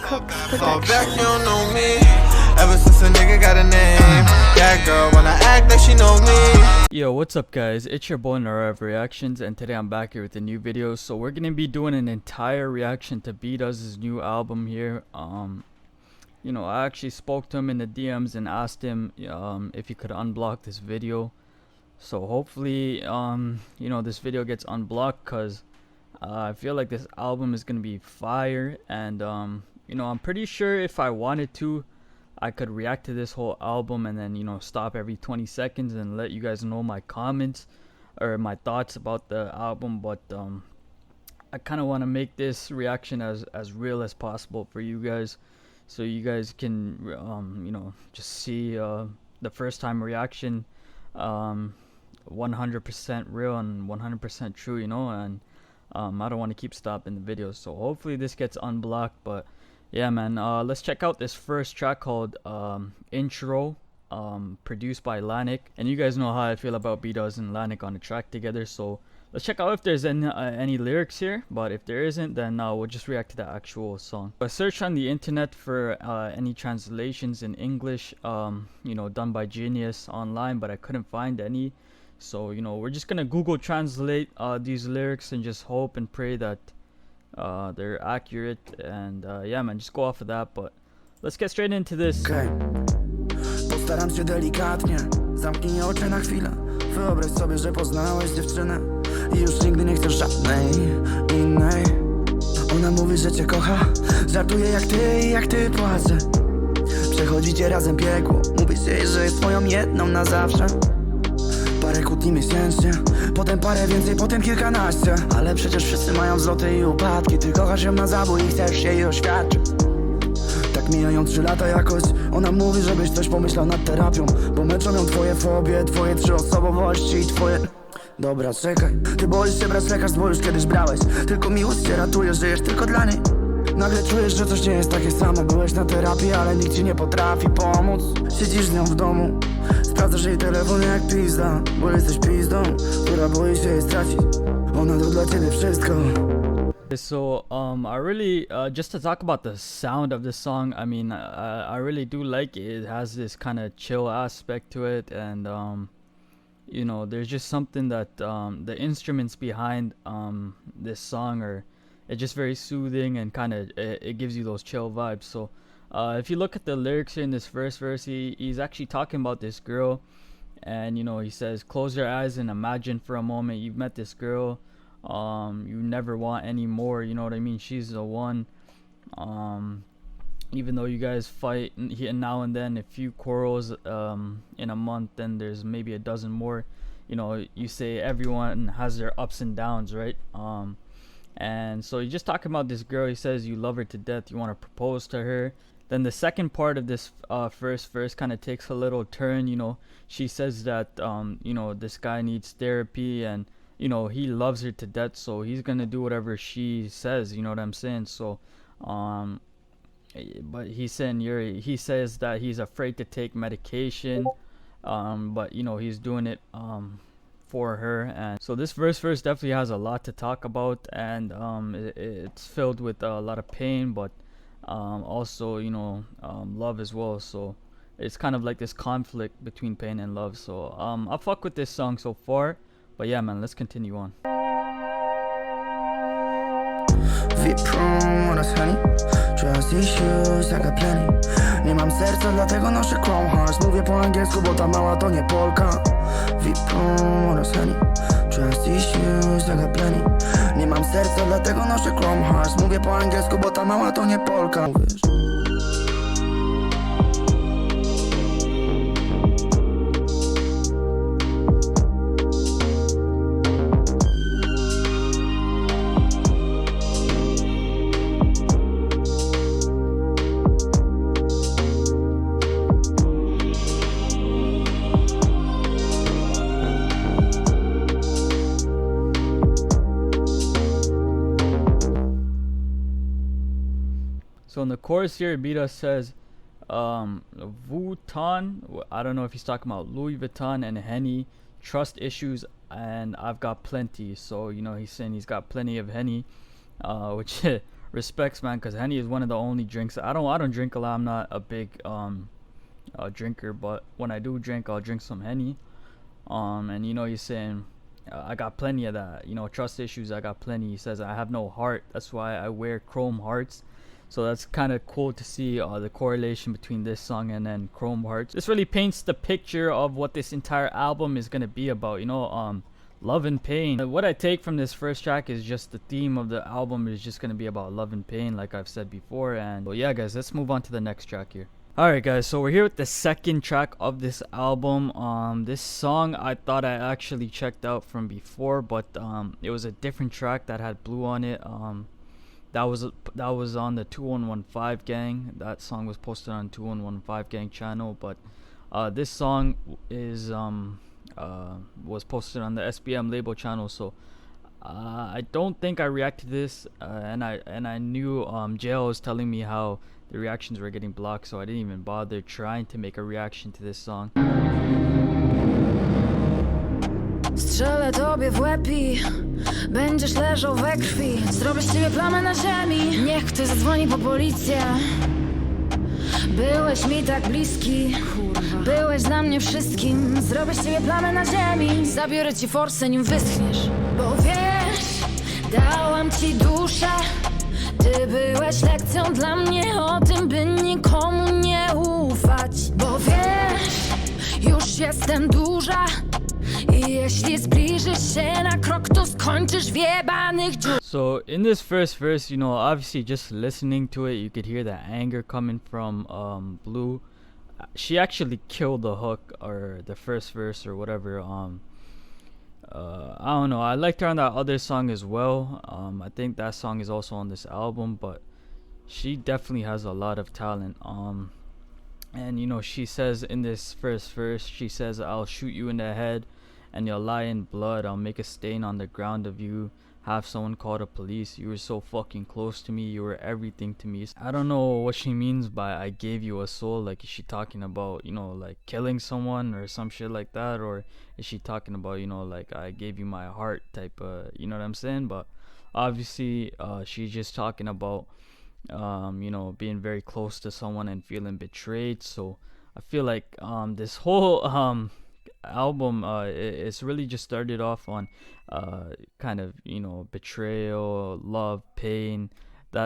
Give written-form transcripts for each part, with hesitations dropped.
Cook's Fall production. back, you don't know me. Ever since a nigga got a name. That girl wanna act like she know me. Yo, what's up guys? It's your boy Nirav Reactions, and today I'm back here with a new video. So we're gonna be doing an entire reaction to Bedoes' new album here. You know, I actually spoke to him in the DMs and asked him if he could unblock this video. So hopefully you know, this video gets unblocked, cause I feel like this album is gonna be fire. And you know, I'm pretty sure if I wanted to, I could react to this whole album and then, you know, stop every 20 seconds and let you guys know my comments or my thoughts about the album. But I kind of want to make this reaction as real as possible for you guys, so you guys can you know, just see the first time reaction 100% real and 100% true, you know. And I don't want to keep stopping the video, so hopefully this gets unblocked. But yeah, man, let's check out this first track called Intro, produced by Lanik. And you guys know how I feel about Bedoes and Lanik on a track together, so let's check out if there's any lyrics here. But if there isn't, then we'll just react to the actual song. I searched on the internet for any translations in English, you know, done by Genius online, but I couldn't find any. So, you know, we're just gonna Google translate these lyrics and just hope and pray that they're accurate. And yeah, man, just go off of that. But let's get straight into this. Okay. Postaram się delikatnie. Zamknij oczy na chwilę. Wyobraź sobie, że poznałeś dziewczynę i już nigdy nie chcesz żadnej innej. Ona mówi, że cię kocha, żartuje jak ty płacze. Przechodzicie razem piekło, mówisz jej, że jest twoją jedną na zawsze. Parę kłótni miesięcznie, potem parę więcej, potem kilkanaście. Ale przecież wszyscy mają wzloty i upadki. Ty kochasz ją na zabój i chcesz jej oświadczyć. Tak mijają 3 lata jakoś. Ona mówi, żebyś coś pomyślał nad terapią, bo męczą ją twoje fobie, twoje 3 osobowości i twoje... Dobra, czekaj. Ty boisz się brać lekarstw, bo już kiedyś brałeś. Tylko miłość cię ratuje, żyjesz tylko dla niej. Nagle czujesz, że coś nie jest takie samo. Byłeś na terapii, ale nikt ci nie potrafi pomóc. Siedzisz z nią w domu, sprawdzasz jej telefon jak pizda, bo jesteś pizdą, która boi się jej stracić. Ona to dla ciebie wszystko. So I really just to talk about the sound of this song, I mean, I really do like it. It has this kind of chill aspect to it, and you know, there's just something that the instruments behind this song are, it's just very soothing and kind of it gives you those chill vibes. So if you look at the lyrics here in this first verse, he's actually talking about this girl, and you know, he says, close your eyes and imagine for a moment you've met this girl you never want any more, you know what I mean? She's the one. Even though you guys fight here now and then, a few quarrels in a month, then there's maybe a dozen more. You know, you say everyone has their ups and downs, right? And so you're just talking about this girl. He says you love her to death, you want to propose to her. Then the second part of this first verse kind of takes a little turn. You know, she says that you know, this guy needs therapy, and you know, he loves her to death, so he's gonna do whatever she says, you know what I'm saying? So but he's saying he says that he's afraid to take medication, but you know, he's doing it for her. And so this verse definitely has a lot to talk about, and it's filled with a lot of pain, but also, you know, love as well. So it's kind of like this conflict between pain and love. So I fuck with this song so far. But yeah, man, let's continue on. Trust issues, I got plenty. Nie mam serca, dlatego noszę Chrome Hearts. Mówię po angielsku, bo ta mała to nie Polka. VIP-room oraz Henny. Trust issues, I got plenty. Nie mam serca, dlatego noszę Chrome Hearts. Mówię po angielsku, bo ta mała to nie Polka. Mówisz? So in the chorus here, Bedoes says, Vuitton, I don't know if he's talking about Louis Vuitton and Henny, trust issues, and I've got plenty. So, you know, he's saying he's got plenty of Henny, which respects, man, because Henny is one of the only drinks I don't drink a lot. I'm not a big drinker, but when I do drink, I'll drink some Henny. And you know, he's saying I got plenty of that, you know, trust issues, I got plenty. He says I have no heart, that's why I wear chrome hearts. So that's kind of cool to see the correlation between this song and then Chrome Hearts. This really paints the picture of what this entire album is going to be about, you know, love and pain. What I take from this first track is just the theme of the album is just going to be about love and pain, like I've said before. And well, yeah, guys, let's move on to the next track here. Alright, guys, so we're here with the second track of this album. This song I thought I actually checked out from before, but it was a different track that had Blue on it. That was on the 2115 Gang. That song was posted on 2115 Gang channel, but this song is was posted on the SBM label channel. So I don't think I reacted to this, and I knew Jail was telling me how the reactions were getting blocked, so I didn't even bother trying to make a reaction to this song. Strzelę tobie w łeb i będziesz leżał we krwi. Zrobię z ciebie plamę na ziemi. Niech ktoś zadzwoni po policję. Byłeś mi tak bliski, byłeś dla mnie wszystkim. Zrobię z ciebie plamę na ziemi. Zabiorę ci forsę, nim wyschniesz. Bo wiesz, dałam ci duszę. Ty byłeś lekcją dla mnie o tym, by nikomu nie ufać. Bo wiesz, już jestem duża. I jeśli zbliżysz się na krok, to skończysz w jebanych dziurach. So in this first verse, you know, obviously just listening to it, you could hear the anger coming from Blue. She actually killed the hook or the first verse or whatever. I don't know. I liked her on that other song as well. I think that song is also on this album, but she definitely has a lot of talent. And you know, she says in this first verse, she says, I'll shoot you in the head and you'll lie in blood. I'll make a stain on the ground of you. Have someone call the police. You were so fucking close to me. You were everything to me. I don't know what she means by I gave you a soul. Like, is she talking about, you know, like killing someone or some shit like that? Or is she talking about, you know, like I gave you my heart type of, you know what I'm saying? But obviously she's just talking about you know, being very close to someone and feeling betrayed. So I feel like this whole album it's really just started off on kind of, you know, betrayal, love, pain,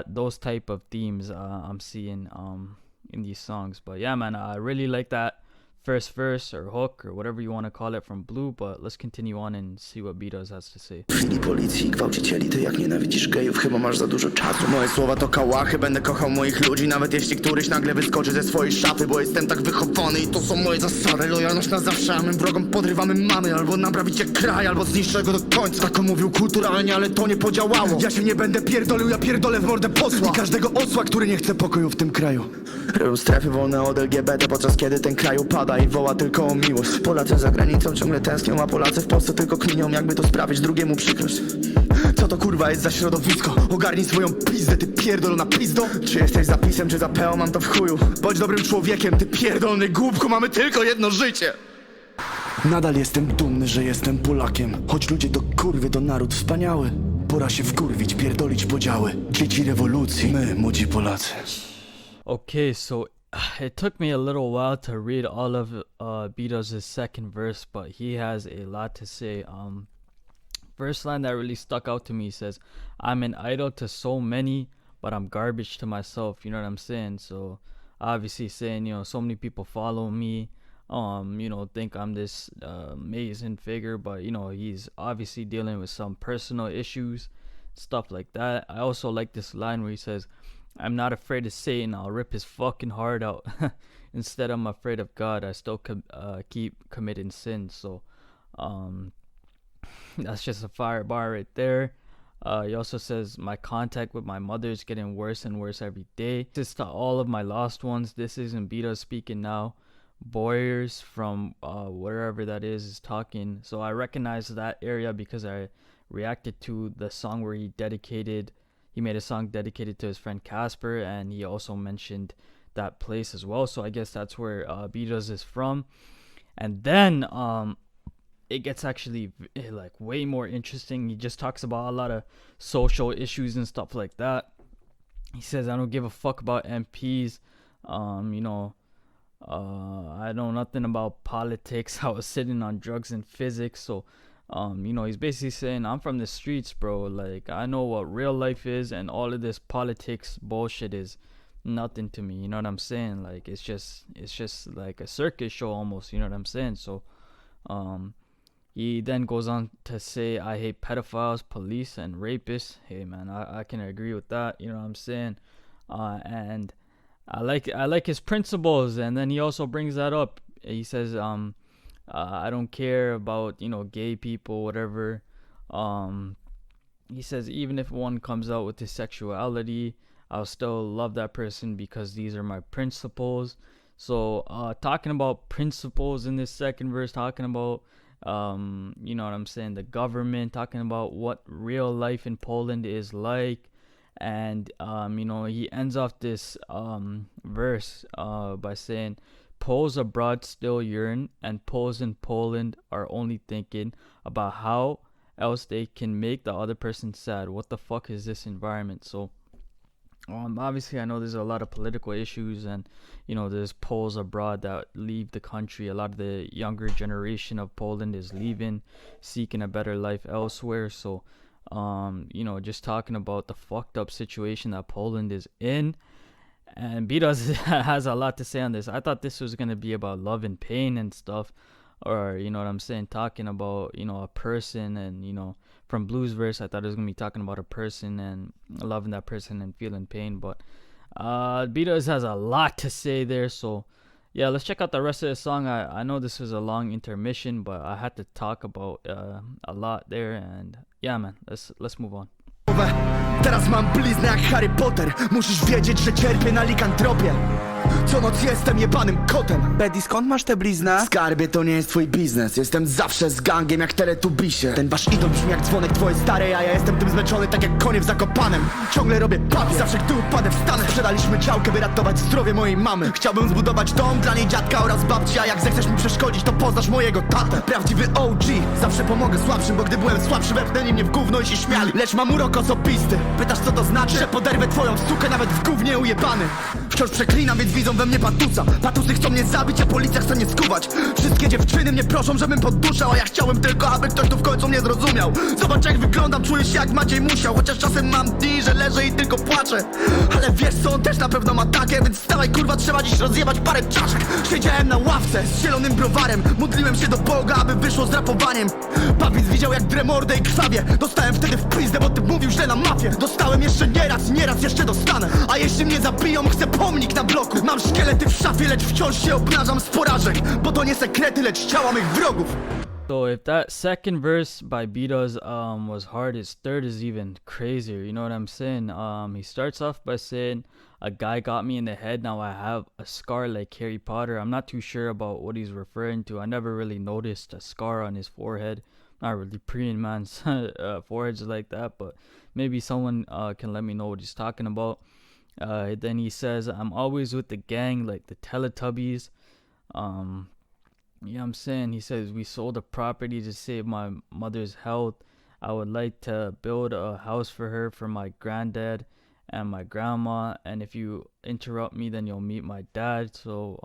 those type of themes I'm seeing in these songs. But yeah, man, I really like that first verse or hook or whatever you want to call it from Blue. But let's continue on and see what Bedoes has to say. Dni policji, gwałcicieli, ty jak nienawidzisz gejów, chyba masz za dużo czasu. Moje słowa to kałachy, będę kochał moich ludzi, nawet jeśli któryś nagle wyskoczy ze swojej szafy, bo jestem tak wychowany i to są moje zasady. Lojalność na zawsze, a mym wrogom podrywamy mamy, albo naprawicie kraj, albo zniszczę go do końca. Tak mówił kulturalnie, ale to nie podziałało. Ja się nie będę pierdolił, ja pierdolę w mordę posła i każdego osła, który nie chce pokoju w tym kraju. Robią strefy wolne od LGBT, podczas kiedy ten kraj upada i woła tylko o miłość. Polacy za granicą ciągle tęsknią, a Polacy w Polsce tylko kminią, jakby to sprawić drugiemu przykrość. Co to kurwa jest za środowisko? Ogarnij swoją pizdę, ty pierdolona pizdo. Czy jesteś zapisem, czy za peą, mam to w chuju. Bądź dobrym człowiekiem, ty pierdolony głupku, mamy tylko jedno życie. Nadal jestem dumny, że jestem Polakiem. Choć ludzie to kurwy, to naród wspaniały. Pora się wkurwić, pierdolić podziały. Dzieci rewolucji, my, młodzi Polacy. Okay, so it took me a little while to read all of Bedoes' second verse, but he has a lot to say. First line that really stuck out to me says, I'm an idol to so many, but I'm garbage to myself. You know what I'm saying? So obviously saying, you know, so many people follow me, you know, think I'm this amazing figure, but you know, he's obviously dealing with some personal issues, stuff like that. I also like this line where he says, I'm not afraid of Satan, I'll rip his fucking heart out. Instead, I'm afraid of God, I still keep committing sin. So that's just a fire bar right there. He also says, my contact with my mother is getting worse and worse every day. This is to all of my lost ones. This isn't Bedoes speaking now. Boyers from wherever that is talking. So I recognize that area because I reacted to the song where he made a song dedicated to his friend Casper, and he also mentioned that place as well. So I guess that's where Bedoes is from. And then it gets actually like way more interesting. He just talks about a lot of social issues and stuff like that. He says, I don't give a fuck about MPs. You know, I know nothing about politics. I was sitting on drugs and physics. So, you know, he's basically saying, I'm from the streets, bro. Like, I know what real life is, and all of this politics bullshit is nothing to me. You know what I'm saying? Like, it's just like a circus show almost. You know what I'm saying? So, he then goes on to say, I hate pedophiles, police, and rapists. Hey, man, I can agree with that. You know what I'm saying? And I like his principles. And then he also brings that up. He says, I don't care about, you know, gay people, whatever. He says, even if one comes out with his sexuality, I'll still love that person because these are my principles. So, talking about principles in this second verse, talking about you know what I'm saying, the government, talking about what real life in Poland is like. And you know, he ends off this verse by saying, Poles abroad still yearn, and Poles in Poland are only thinking about how else they can make the other person sad. What the fuck is this environment? So obviously I know there's a lot of political issues, and you know, there's Poles abroad that leave the country. A lot of the younger generation of Poland is leaving, seeking a better life elsewhere. So you know, just talking about the fucked up situation that Poland is in. And Bedoes has a lot to say on this. I thought this was gonna be about love and pain and stuff, or you know what I'm saying, talking about, you know, a person. And you know, from Blues verse, I thought it was gonna be talking about a person and loving that person and feeling pain. But Bedoes has a lot to say there. So yeah, let's check out the rest of the song. I know this was a long intermission, but I had to talk about a lot there. And yeah, man, let's move on. Teraz mam bliznę jak Harry Potter. Musisz wiedzieć, że cierpię na likantropię. Co noc jestem jebanym kotem. Betty, skąd masz tę bliznę? Skarbie, to nie jest twój biznes. Jestem zawsze z gangiem jak teletubisie. Ten wasz idol brzmi jak dzwonek twoje stare, a ja jestem tym zmęczony tak jak konie w Zakopanem. Ciągle robię papier, zawsze gdy upadę wstanę. Sprzedaliśmy działkę, by ratować zdrowie mojej mamy. Chciałbym zbudować dom dla niej dziadka oraz babci, a jak zechcesz mi przeszkodzić, to poznasz mojego tatę. Prawdziwy OG, zawsze pomogę słabszym, bo gdy byłem słabszy, wepnęli mnie w gówno i się śmiali. Lecz mam urok osobisty. Pytasz, co to znaczy? Że poderwę twoją sukę nawet w gównie ujebany. Wciąż przeklinam, więc widzą we mnie patusa. Patusy chcą mnie zabić, a policja chce mnie skuwać. Wszystkie dziewczyny mnie proszą, żebym podduszał, a ja chciałem tylko, aby ktoś tu w końcu mnie zrozumiał. Zobacz, jak wyglądam, czuję się jak Maciej Musiał. Chociaż czasem mam dni, że leżę i tylko płaczę. Ale wiesz co, on też na pewno ma takie. Więc wstawaj, kurwa, trzeba dziś rozjebać parę czaszek. Siedziałem na ławce z zielonym browarem. Modliłem się do Boga, aby wyszło z rapowaniem. Papiec widział jak drę mordę i krwawie. Dostałem wtedy w pizdę, bo ty mówił źle na mafię. Dostałem jeszcze nieraz jeszcze dostanę. A jeśli mnie zabiją, chcę pomnik na bloku. Mam szkielety w szafie, lecz wciąż się obnażam z porażek. Bo to nie sekrety, lecz ciała mych wrogów. So if that second verse by Bedoes was hard, his third is even crazier. You know what I'm saying? He starts off by saying, a guy got me in the head, now I have a scar like Harry Potter. I'm not too sure about what he's referring to. I never really noticed a scar on his forehead. Not really preying man's foreheads like that, but maybe someone can let me know what he's talking about. Then he says, I'm always with the gang like the Teletubbies. Yeah, I'm saying, he says, we sold a property to save my mother's health. I would like to build a house for her, for my granddad and my grandma. And if you interrupt me, then you'll meet my dad. So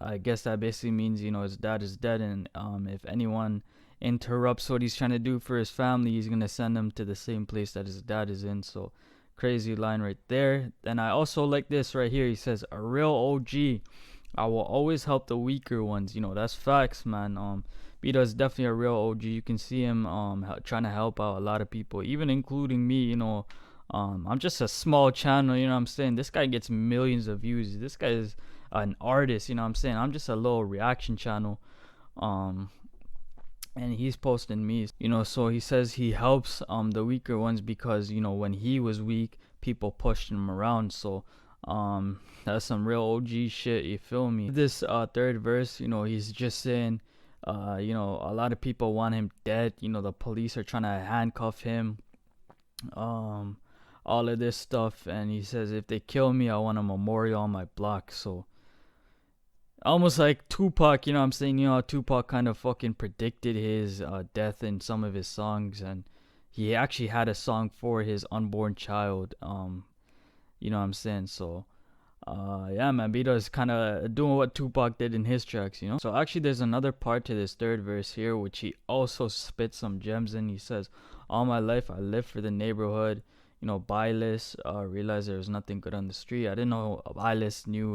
I guess that basically means, you know, his dad is dead. And if anyone interrupts what he's trying to do for his family, he's going to send them to the same place that his dad is in. So crazy line right there. Then I also like this right here. He says, a real OG. I will always help the weaker ones. You know, that's facts, man. Bedoes is definitely a real OG. You can see him trying to help out a lot of people, even including me. You know, I'm just a small channel, you know what I'm saying? This guy gets millions of views. This guy is an artist, you know what I'm saying? I'm just a little reaction channel. And he's posting me, you know. So he says he helps the weaker ones because, you know, when he was weak, people pushed him around. So that's some real OG shit, you feel me? This third verse, you know, he's just saying, you know, a lot of people want him dead. You know, the police are trying to handcuff him, all of this stuff. And he says, if they kill me, I want a memorial on my block. So almost like Tupac, you know what I'm saying? You know how Tupac kind of fucking predicted his death in some of his songs, and he actually had a song for his unborn child. You know what I'm saying? So yeah, man, Bedoes is kind of doing what Tupac did in his tracks, you know. So actually there's another part to this third verse here which he also spits some gems in. He says, all my life I lived for the neighborhood, you know, Bilas, realized there was nothing good on the street. I didn't know Bilas knew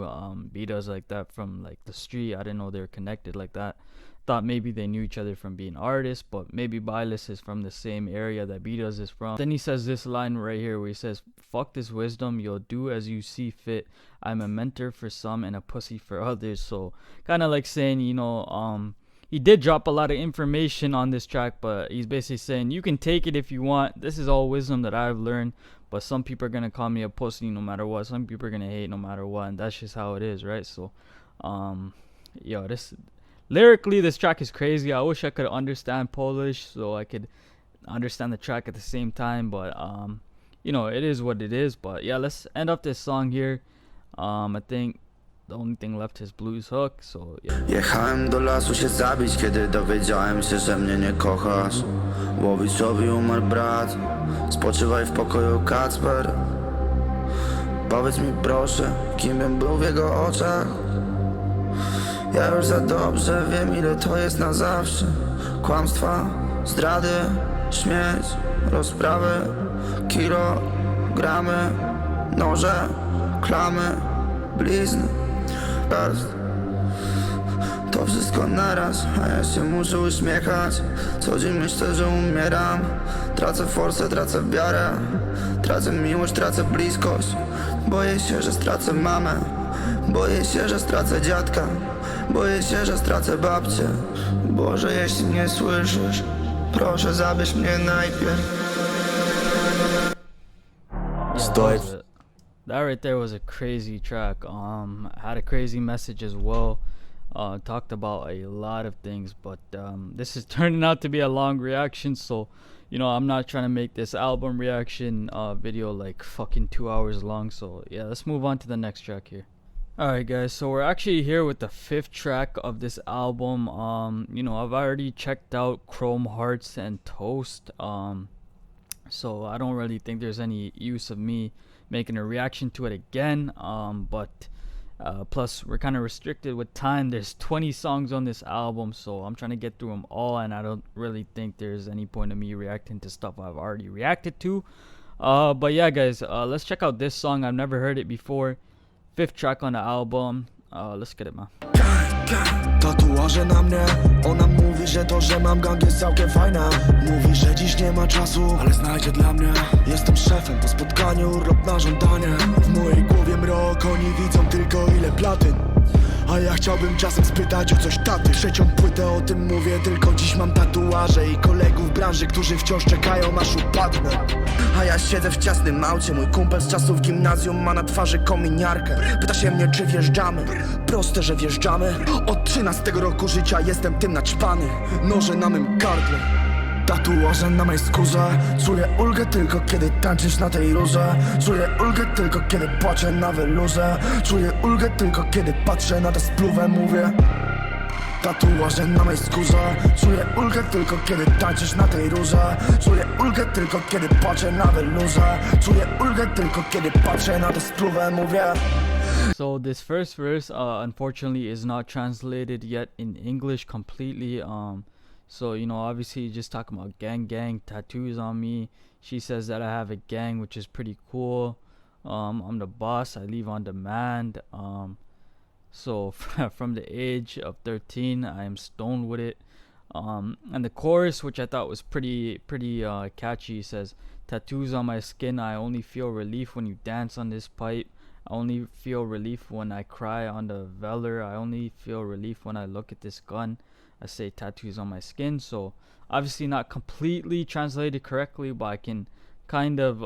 Bedoes like that from like the street. I didn't know they were connected like that. Thought maybe they knew each other from being artists, but maybe Bilas is from the same area that Bedoes is from. Then he says this line right here where he says, fuck this wisdom, you'll do as you see fit. I'm a mentor for some and a pussy for others. So kind of like saying, you know, he did drop a lot of information on this track, but he's basically saying you can take it if you want. This is all wisdom that I've learned, but some people are gonna call me a pussy no matter what. Some people are gonna hate no matter what, and that's just how it is, right? So yo, this lyrically, this track is crazy. I wish I could understand Polish so I could understand the track at the same time, but you know, it is what it is. But yeah, let's end up this song here. I think the only thing left is blues hook, so yeah. Jechałem do lasu się zabić, kiedy dowiedziałem się, że mnie nie kochasz. Łowiczowi umarł brat, spoczywaj w pokoju Kacper. Powiedz mi proszę, kim bym był w jego oczach. Ja już za dobrze wiem, ile to jest na zawsze. Kłamstwa, zdrady, śmieć, rozprawy, kilogramy, noże, klamy, blizny. To wszystko naraz, a ja się muszę uśmiechać. Co dzień myślę, że umieram. Tracę forsę, tracę wiarę. Tracę miłość, tracę bliskość. Boję się, że stracę mamę. Boję się, że stracę dziadka. Boję się, że stracę babcię. Boże, jeśli mnie słyszysz, proszę zabierz mnie najpierw. Stoję. That right there was a crazy track. Had a crazy message as well. Talked about a lot of things, but this is turning out to be a long reaction, so you know, I'm not trying to make this album reaction video like fucking 2 hours long. So yeah, let's move on to the next track here. Alright guys, so we're actually here with the 5th track of this album. You know, I've already checked out Chrome Hearts and Toast, so I don't really think there's any use of me making a reaction to it again. But plus we're kind of restricted with time. There's 20 songs on this album, so I'm trying to get through them all, and I don't really think there's any point of me reacting to stuff I've already reacted to. But yeah guys, let's check out this song. I've never heard it before. 5th track on the album. Let's get it, man. Tatuaże na mnie, ona mówi, że to, że mam gang jest całkiem fajna. Mówi, że dziś nie ma czasu, ale znajdzie dla mnie. Jestem szefem po spotkaniu, urlop na żądanie. W mojej głowie mrok, oni widzą tylko ile platyn. A ja chciałbym czasem spytać o coś taty. 3. płytę o tym mówię, tylko dziś mam tatuaże i kolegów w branży, którzy wciąż czekają aż upadnę. A ja siedzę w ciasnym aucie, mój kumpel z czasów gimnazjum ma na twarzy kominiarkę. Pyta się mnie, czy wjeżdżamy. Proste, że wjeżdżamy. Od 13 roku życia jestem tym naćpany. Noże na mym gardle, tatuaże na mej skórze. Czuję ulgę tylko kiedy tańczysz na tej rurze. Czuję ulgę tylko kiedy płaczę na welurze. Czuję ulgę tylko kiedy patrzę na tę spluwę, mówię. Tatuaże na mej skórze. Czuję ulgę tylko kiedy tańczysz na tej rurze. Czuję ulgę tylko kiedy płaczę na welurze. Czuję ulgę tylko kiedy patrzę na tę spluwę, mówię. So this first verse unfortunately is not translated yet in English completely. So, you know, obviously just talking about gang, tattoos on me. She says that I have a gang, which is pretty cool. I'm the boss, I leave on demand. So from the age of 13, I am stoned with it. And the chorus, which I thought was pretty catchy, says, tattoos on my skin, I only feel relief when you dance on this pipe. I only feel relief when I cry on the velour. I only feel relief when I look at this gun. I say tattoos on my skin. So obviously not completely translated correctly, but I can kind of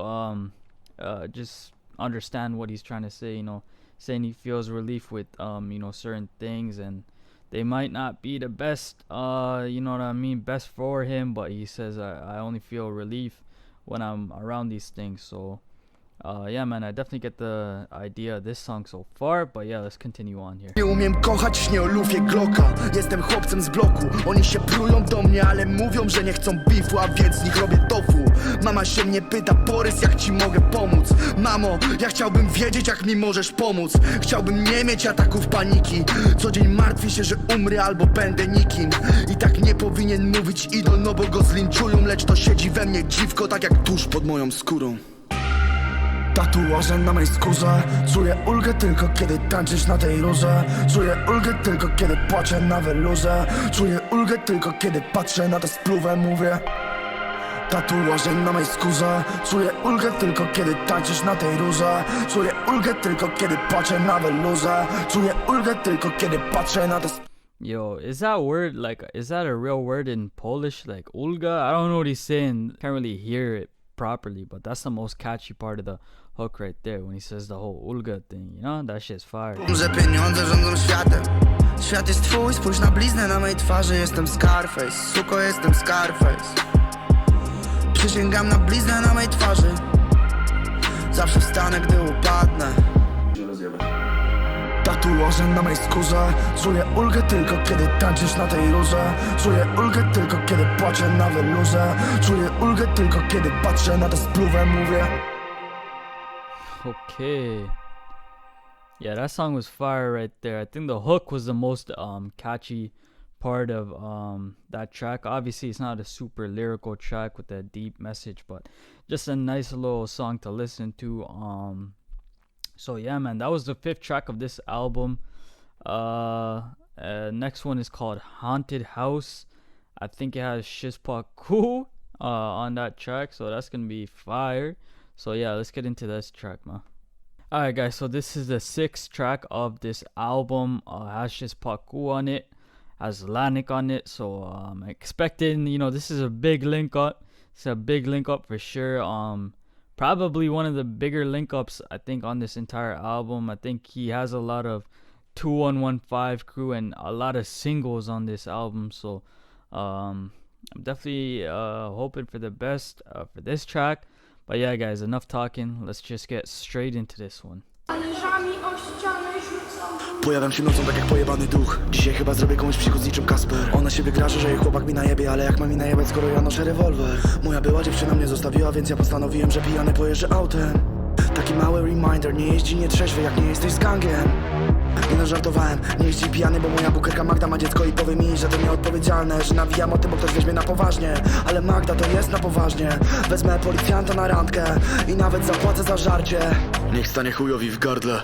just understand what he's trying to say. You know, saying he feels relief with you know, certain things, and they might not be the best, you know what I mean, best for him, but he says I only feel relief when I'm around these things. So Yeah, man, I definitely get the idea of this song so far, but yeah, let's continue on here. Nie umiem kochać, śnię o lufie Glocka. Jestem chłopcem z bloku. Oni się prują do mnie, ale mówią, że nie chcą bifu, a więc z nich robię tofu. Mama się mnie pyta, Borys, jak ci mogę pomóc? Mamo, ja chciałbym wiedzieć, jak mi możesz pomóc. Chciałbym nie mieć ataków paniki. Co dzień martwię się, że umrę albo będę nikim. I tak nie powinien mówić idol, no bo go zlinczują. Lecz to siedzi we mnie dziwko, tak jak tuż pod moją skórą. Tatuaże na mej skórze. Czuję ulgę tylko kiedy tańczysz na tej rurze. Czuję ulgę tylko kiedy płaczę na welurze. Czuję ulgę tylko kiedy patrzę na tę spluwę, mówię. Tatuaże na mej skórze. Czuję ulgę tylko kiedy tańczysz na tej rurze. Czuję ulgę tylko kiedy płaczę na welurze. Czuję ulgę tylko kiedy patrzę na tę Yo, is that word, like, is that a real word in Polish? Like, ulga? I don't know what he's saying. Can't really hear it properly, but that's the most catchy part of the hook right there when he says the whole ulga thing, you know? That shit's fire. Że pieniądze rządzą światem. Świat jest twój, spójrz na bliznę na mej twarzy. Jestem Scarface, suko, jestem Scarface. Przysięgam na bliznę na mej twarzy. Zawsze wstanę, gdy upadnę. Tatuaże na mej skórze. Czuję ulgę tylko kiedy tańczysz na tej rurze. Czuję ulgę tylko kiedy płaczę na welurze. Czuję ulgę tylko kiedy patrzę na tę spluwę, mówię. Okay. Yeah, that song was fire right there. I think the hook was the most catchy part of that track. Obviously, it's not a super lyrical track with a deep message, but just a nice little song to listen to. So yeah, man, that was the 5th track of this album. Next one is called Haunted House. I think it has Szpaku on that track, so that's gonna be fire. So yeah, let's get into this track, man. Alright guys, so this is the 6th track of this album. Has Szpaku on it, has Lanik on it, so I'm expecting, you know, this is a big link up. It's a big link up for sure. Probably one of the bigger link ups I think on this entire album. I think he has a lot of 2115 crew and a lot of singles on this album, so I'm definitely hoping for the best for this track. But yeah guys, enough talking, let's just get straight into this one. Pojawiam się nocą tak jak pojebany duch. Dzisiaj chyba zrobię komuś psikus niczym Kasper. Ona się wygraży, że jej chłopak mi najebie, ale jak ma mi najebać, skoro ja noszę rewolwer? Moja była dziewczyna mnie zostawiła, więc ja postanowiłem, że pijany pojeżdżę autem. Taki mały reminder, nie jeździ nietrzeźwy, jak nie jesteś z gangiem. Nie no, żartowałem, nie jeździ pijany, bo moja bukerka Magda ma dziecko i powie mi, że to nieodpowiedzialne, że nawijam o tym, bo ktoś weźmie na poważnie. Ale Magda to jest na poważnie. Wezmę policjanta na randkę i nawet zapłacę za żarcie. Niech stanie chujowi w gardle.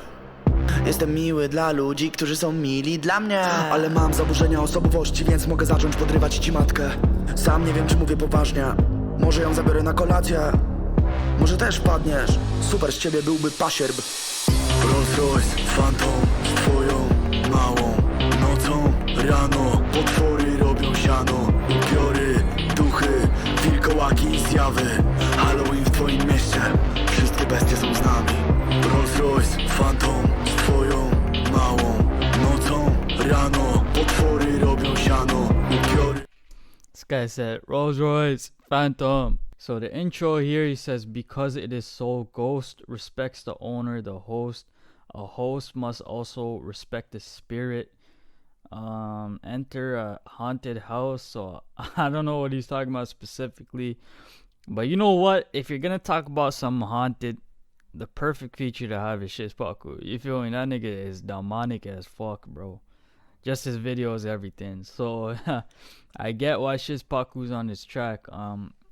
Jestem miły dla ludzi, którzy są mili dla mnie. Ale mam zaburzenia osobowości, więc mogę zacząć podrywać ci matkę. Sam nie wiem, czy mówię poważnie. Może ją zabiorę na kolację. Może też wpadniesz. Super z ciebie byłby pasierb. Rolls Royce, Phantom, z twoją małą nocą. Rano potwory robią siano. Upiory, duchy, wilkołaki i zjawy. Halloween w twoim mieście, wszystkie bestie są z nami. Rolls Royce, Phantom, z twoją małą nocą. Rano potwory robią siano. Upiory. This guy said Rolls Royce, Phantom. So the intro here, he says, because it is so, ghost respects the owner, the host. A host must also respect the spirit. Enter a haunted house. So I don't know what he's talking about specifically, but you know what? If you're gonna talk about some haunted, the perfect feature to have is Szpaku. You feel me? That nigga is demonic as fuck, bro. Just his videos, everything. So I get why Szpaku's on this track.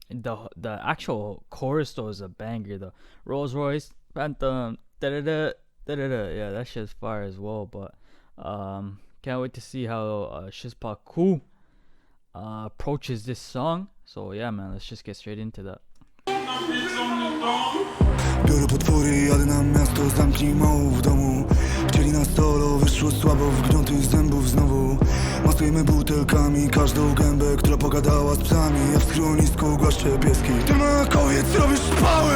The actual chorus though is a banger. The Rolls Royce, Phantom, da-da-da, da-da-da. Yeah, that shit's fire as well. But can't wait to see how Szpaku approaches this song. So yeah, man, let's just get straight into that. Biorę potwory, jadę na miasto, zamknij małą w domu. Chcieli na stolo, wyszło słabo, wgniątych zębów znowu. Masujemy butelkami każdą gębę, która pogadała z psami. Ja w schronisku głaszczę pieski. Ty na koniec robisz szpały.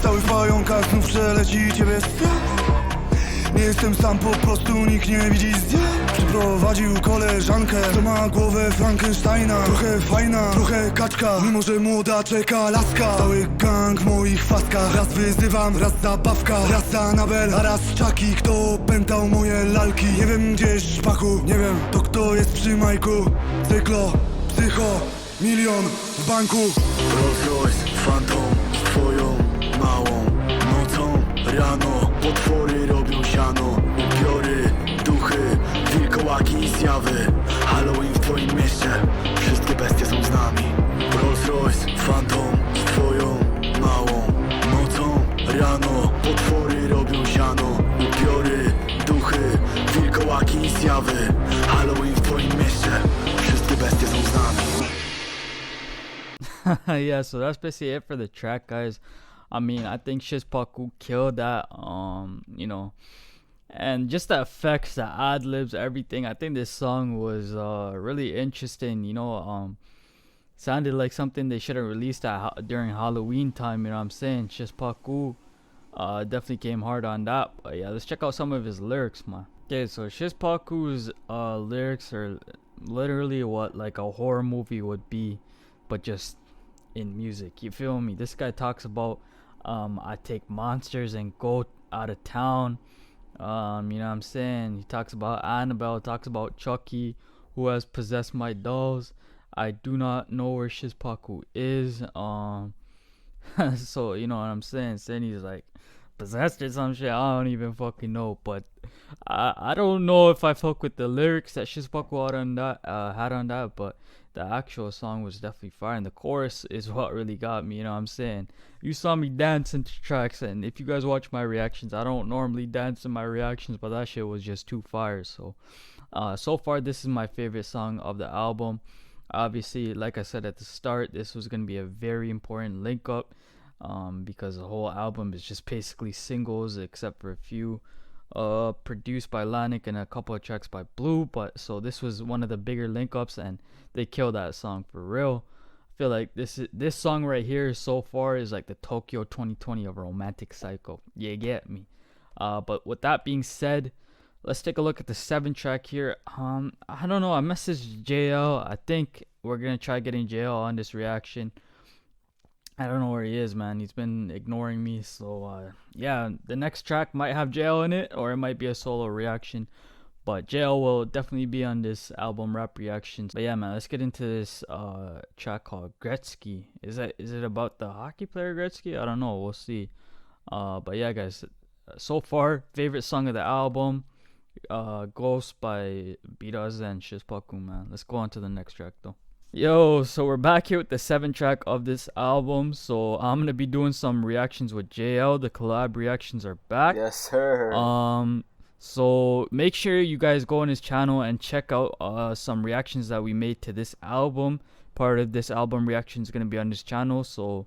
Cały w pająkach znów przeleci ciebie strach. Nie jestem sam, po prostu nikt nie widzi zdjęć. Przyprowadził koleżankę, to ma głowę Frankensteina. Trochę fajna, trochę kaczka, mimo że młoda czeka laska. Cały gang w moich faskach, raz wyzywam, raz zabawka. Raz Anabel, a raz Chucky, kto pętał moje lalki. Nie wiem gdzieś Szpaku, nie wiem to kto jest przy majku. Cyklo, psycho, milion w banku. Rolls Royce, Phantom, twoją małą nocą. Rano, potwory robią siano. Upiory, duchy, wilkołaki i zjawy. Halloween w twoim mieście, wszystkie bestie są z nami. Rolls Royce, Phantom, twoją małą nocą. Rano, potwory robią siano. Upiory, duchy, wilkołaki i zjawy. Halloween w twoim mieście, wszystkie bestie są z nami. Yeah, so that's basically it for the track, guys. I mean, I think Szpaku killed that, you know, and just the effects, the ad-libs, everything. I think this song was really interesting, you know. Sounded like something they should have released during Halloween time, you know what I'm saying? Szpaku definitely came hard on that. But yeah, let's check out some of his lyrics, man. Okay, so Szpaku's lyrics are literally what like a horror movie would be, but just in music. You feel me? This guy talks about I take monsters and go out of town. You know what I'm saying? He talks about Annabelle, talks about Chucky, who has possessed my dolls. I do not know where Szpaku is. So you know what I'm saying? Saying he's like possessed or some shit. I don't even fucking know. But I don't know if I fuck with the lyrics that Szpaku had on that, but the actual song was definitely fire, and the chorus is what really got me, you know what I'm saying? You saw me dancing to tracks, and if you guys watch my reactions, I don't normally dance in my reactions, but that shit was just too fire. So so far this is my favorite song of the album. Obviously, like I said at the start, this was going to be a very important link up, because the whole album is just basically singles except for a few produced by Lanik and a couple of tracks by Blue. But so this was one of the bigger link ups, and they killed that song for real. I feel like this song right here so far is like the Tokyo 2020 of Romantic Psycho. You get me? But with that being said, let's take a look at the 7th track here. I don't know, I messaged JL. I think we're gonna try getting JL on this reaction. I don't know where he is, man. He's been ignoring me. So yeah, the next track might have JL in it, or it might be a solo reaction. But JL will definitely be on this album rap reactions. But yeah, man, let's get into this track called Gretzkii. Is it about the hockey player Gretzkii? I don't know. We'll see. But yeah, guys, so far favorite song of the album, Ghost by Bedoes and Szpaku, man. Let's go on to the next track though. Yo, so we're back here with the 7th track of this album. So I'm gonna be doing some reactions with JL. The collab reactions are back. Yes, sir. So make sure you guys go on his channel and check out some reactions that we made to this album. Part of this album reaction is gonna be on this channel. So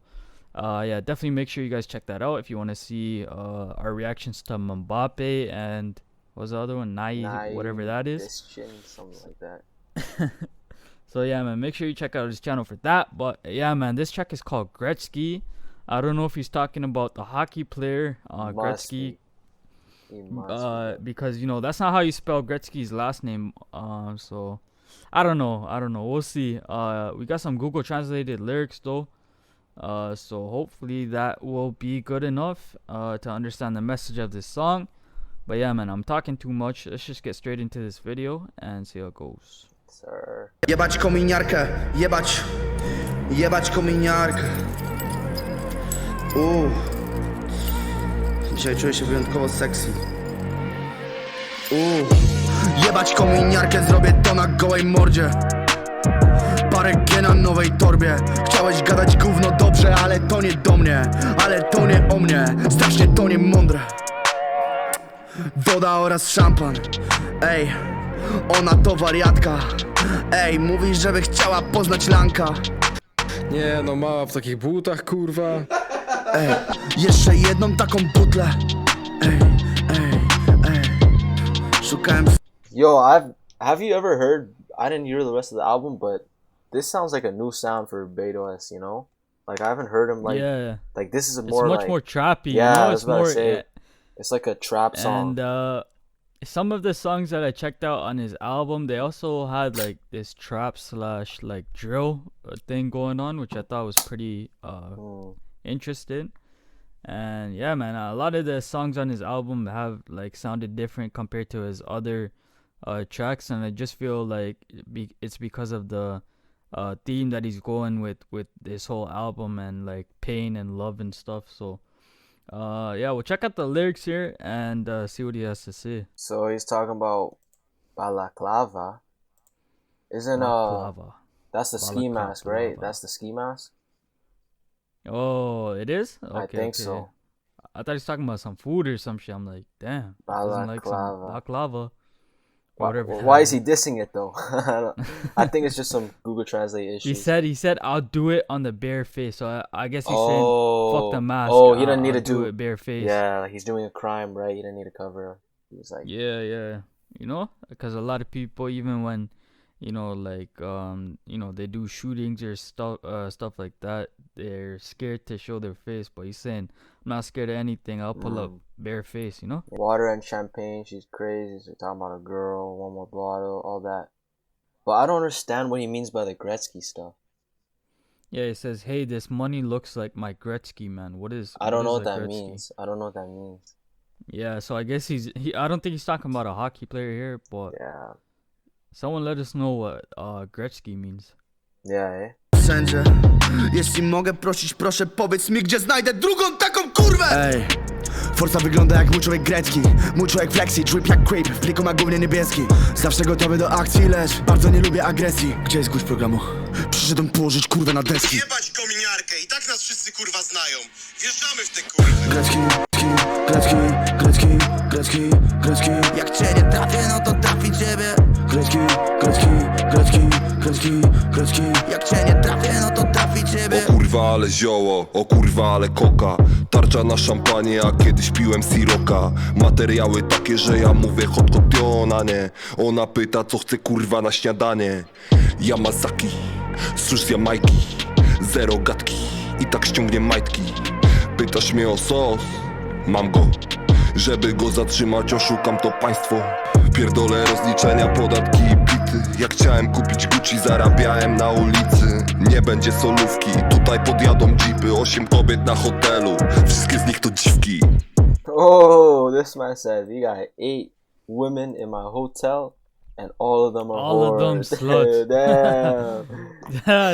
yeah, definitely make sure you guys check that out if you want to see our reactions to Mbappe and what was the other one, Nai, whatever that is. Something like that. So yeah, man, make sure you check out his channel for that. But yeah, man, this track is called Gretzkii. I don't know if he's talking about the hockey player Gretzkii, because you know that's not how you spell Gretzky's last name. So I don't know. We'll see. We got some Google translated lyrics though. So hopefully that will be good enough to understand the message of this song. But yeah, man, I'm talking too much. Let's just get straight into this video and see how it goes. Sir. Jebać kominiarkę, jebać kominiarkę. Dzisiaj czuję się wyjątkowo sexy. Jebać kominiarkę, zrobię to na gołej mordzie. Parę G na nowej torbie. Chciałeś gadać gówno dobrze, ale to nie do mnie. Ale to nie o mnie, strasznie to nie mądre. Woda oraz szampan. Ej, ona to wariatka. Ej, mówisz, żeby chciała poznać Lanka. Nie no, mała w takich butach, kurwa. Ej, jeszcze jedną taką butlę. Ej. Szukałem. Yo, have you ever heard? I didn't hear the rest of the album, but this sounds like a new sound for Bedoes. You know, like I haven't heard him like. Yeah. Like this is a It's more much like, more trappy. Yeah, you know, I was it's about more. to say. It's like a trap song. And some of the songs that I checked out on his album, they also had like this trap slash like drill thing going on, which I thought was pretty interesting. And yeah, man, a lot of the songs on his album have like sounded different compared to his other tracks, and I just feel like it's because of the theme that he's going with this whole album, and like pain and love and stuff. So yeah, we'll check out the lyrics here and see what he has to say. So he's talking about balaclava. Isn't Balaclava. that's the ski mask, right? Balaclava. That's the ski mask. Oh, it is? Okay, I think okay. so. I thought he was talking about some food or some shit. I'm like, damn. Doesn't like some Balaclava. baklava. Whatever. Why is he dissing it though? I think it's just some Google Translate issue. He said I'll do it on the bare face. So I guess he's saying fuck the mask. Oh, he doesn't need I'll to do it bare face. Yeah, like he's doing a crime, right? He didn't need to cover. He was like, Yeah. You know, because a lot of people, even when, you know, like you know, they do shootings or stuff like that, they're scared to show their face. But he's saying, I'm not scared of anything. I'll pull up bare face. You know. water and champagne. She's crazy. She's talking about a girl, one more bottle, all that. But I don't understand what he means by the Gretzkii stuff. Yeah, he says, hey, this money looks like my Gretzkii, man. I don't know what a that Gretzkii? means. I don't know what that means. Yeah, so I guess I don't think he's talking about a hockey player here, but Yeah. someone let us know what Gretzkii means. Yeah, eh? Wszędzie. Jeśli mogę prosić, proszę powiedz mi, gdzie znajdę drugą taką kurwę. Ej, Forza wygląda jak mój człowiek Gretzkii. Mój człowiek Flexxy, drip jak creep. W pliku ma głównie niebieski. Zawsze gotowy do akcji, lecz bardzo nie lubię agresji. Gdzie jest gość programu? Przyszedłem położyć kurwę na deski. Jebać kominiarkę i tak nas wszyscy kurwa znają. Wjeżdżamy w te kurwy. Gretzkii. Jak cię nie trafię, no to trafi ciebie. Gretzkii. Jak cię nie trafię, no to trafi ciebie. O kurwa ale zioło, o kurwa ale koka. Tarcza na szampanie, a kiedyś piłem siroka. Materiały takie, że ja mówię hot kotiona, nie. Ona pyta, co chce kurwa na śniadanie. Yamazaki, susz z Jamajki. Zero gadki, i tak ściągnie majtki. Pytasz mnie o sos, mam go. Żeby go zatrzymać, oszukam to państwo. Pierdolę rozliczenia, podatki i bity. Jak chciałem kupić Gucci, zarabiałem na ulicy. Nie będzie solówki, tutaj podjadą jeepy. 8 kobiet na hotelu, wszystkie z nich to dziwki. Oh, this man said he got 8 women in my hotel, and all of them are All of them whores. sluts. Damn.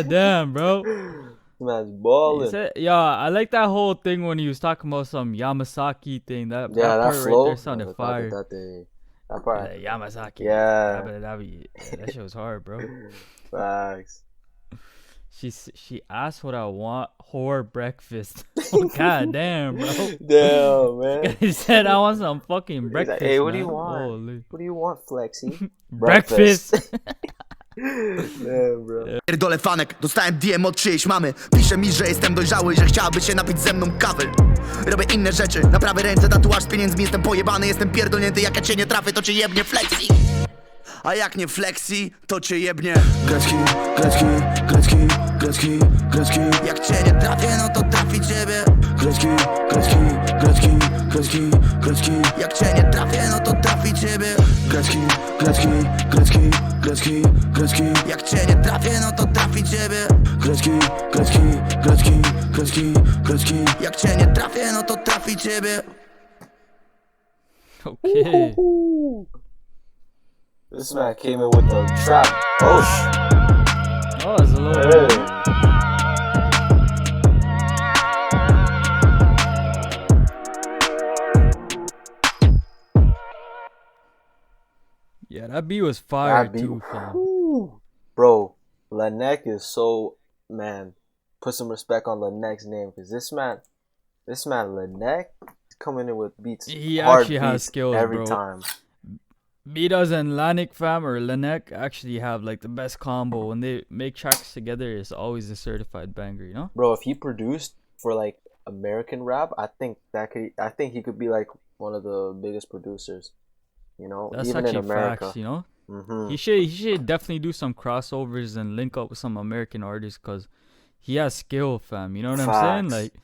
Damn, bro. This man's He balling. said, yeah, I like that whole thing when he was talking about some Yamasaki thing. That Yeah, that part flow. right there sounded fire. That part. Yamasaki. Yeah. That shit was hard, bro. Facts. She asked what I want, whore breakfast. Oh, god damn, bro. Damn, man. He said I want some fucking He's breakfast. like, hey, what do you man." want? Holy. What do you want, Flexxy? Breakfast. Damn, bro. Pierdolę fanek, dostałem DM od czyjejś mamy. Pisze mi, że jestem dojrzały, że chciałaby się napić ze mną kawy. Robię inne rzeczy, na prawej ręce tatuaż z pieniędzmi. Jestem pojebany, jestem pierdolnięty. Jak ja cię nie trafię, to cię jebnie Flexxy. A jak nie Flexxy, to cię jebnie Gretzkii. Jak cię nie trafię, no to trafi ciebie Gretzkii. Jak cię nie trafię, no to trafi ciebie Gretzkii. Jak cię nie trafię, no to trafi ciebie Gretzkii. Jak cię nie trafię, no to trafi ciebie. Okay. This man came in with the trap. Oh, Oh, it's a little. hey. Yeah, that beat was fire That beat- too, fam. Whew. Bro, Lanek is so, man, put some respect on Lanek's name, because this man Lanek is coming in with beats. He hard actually has beats skills, every bro. time. Bedoes and Lanik fam or Lanek actually have like the best combo. When they make tracks together, it's always a certified banger, you know? Bro, if he produced for like American rap, I think he could be like one of the biggest producers. You know, That's even in actually America. facts, you know? Mm-hmm. He should definitely do some crossovers and link up with some American artists because he has skill, fam. You know what I'm saying? Facts.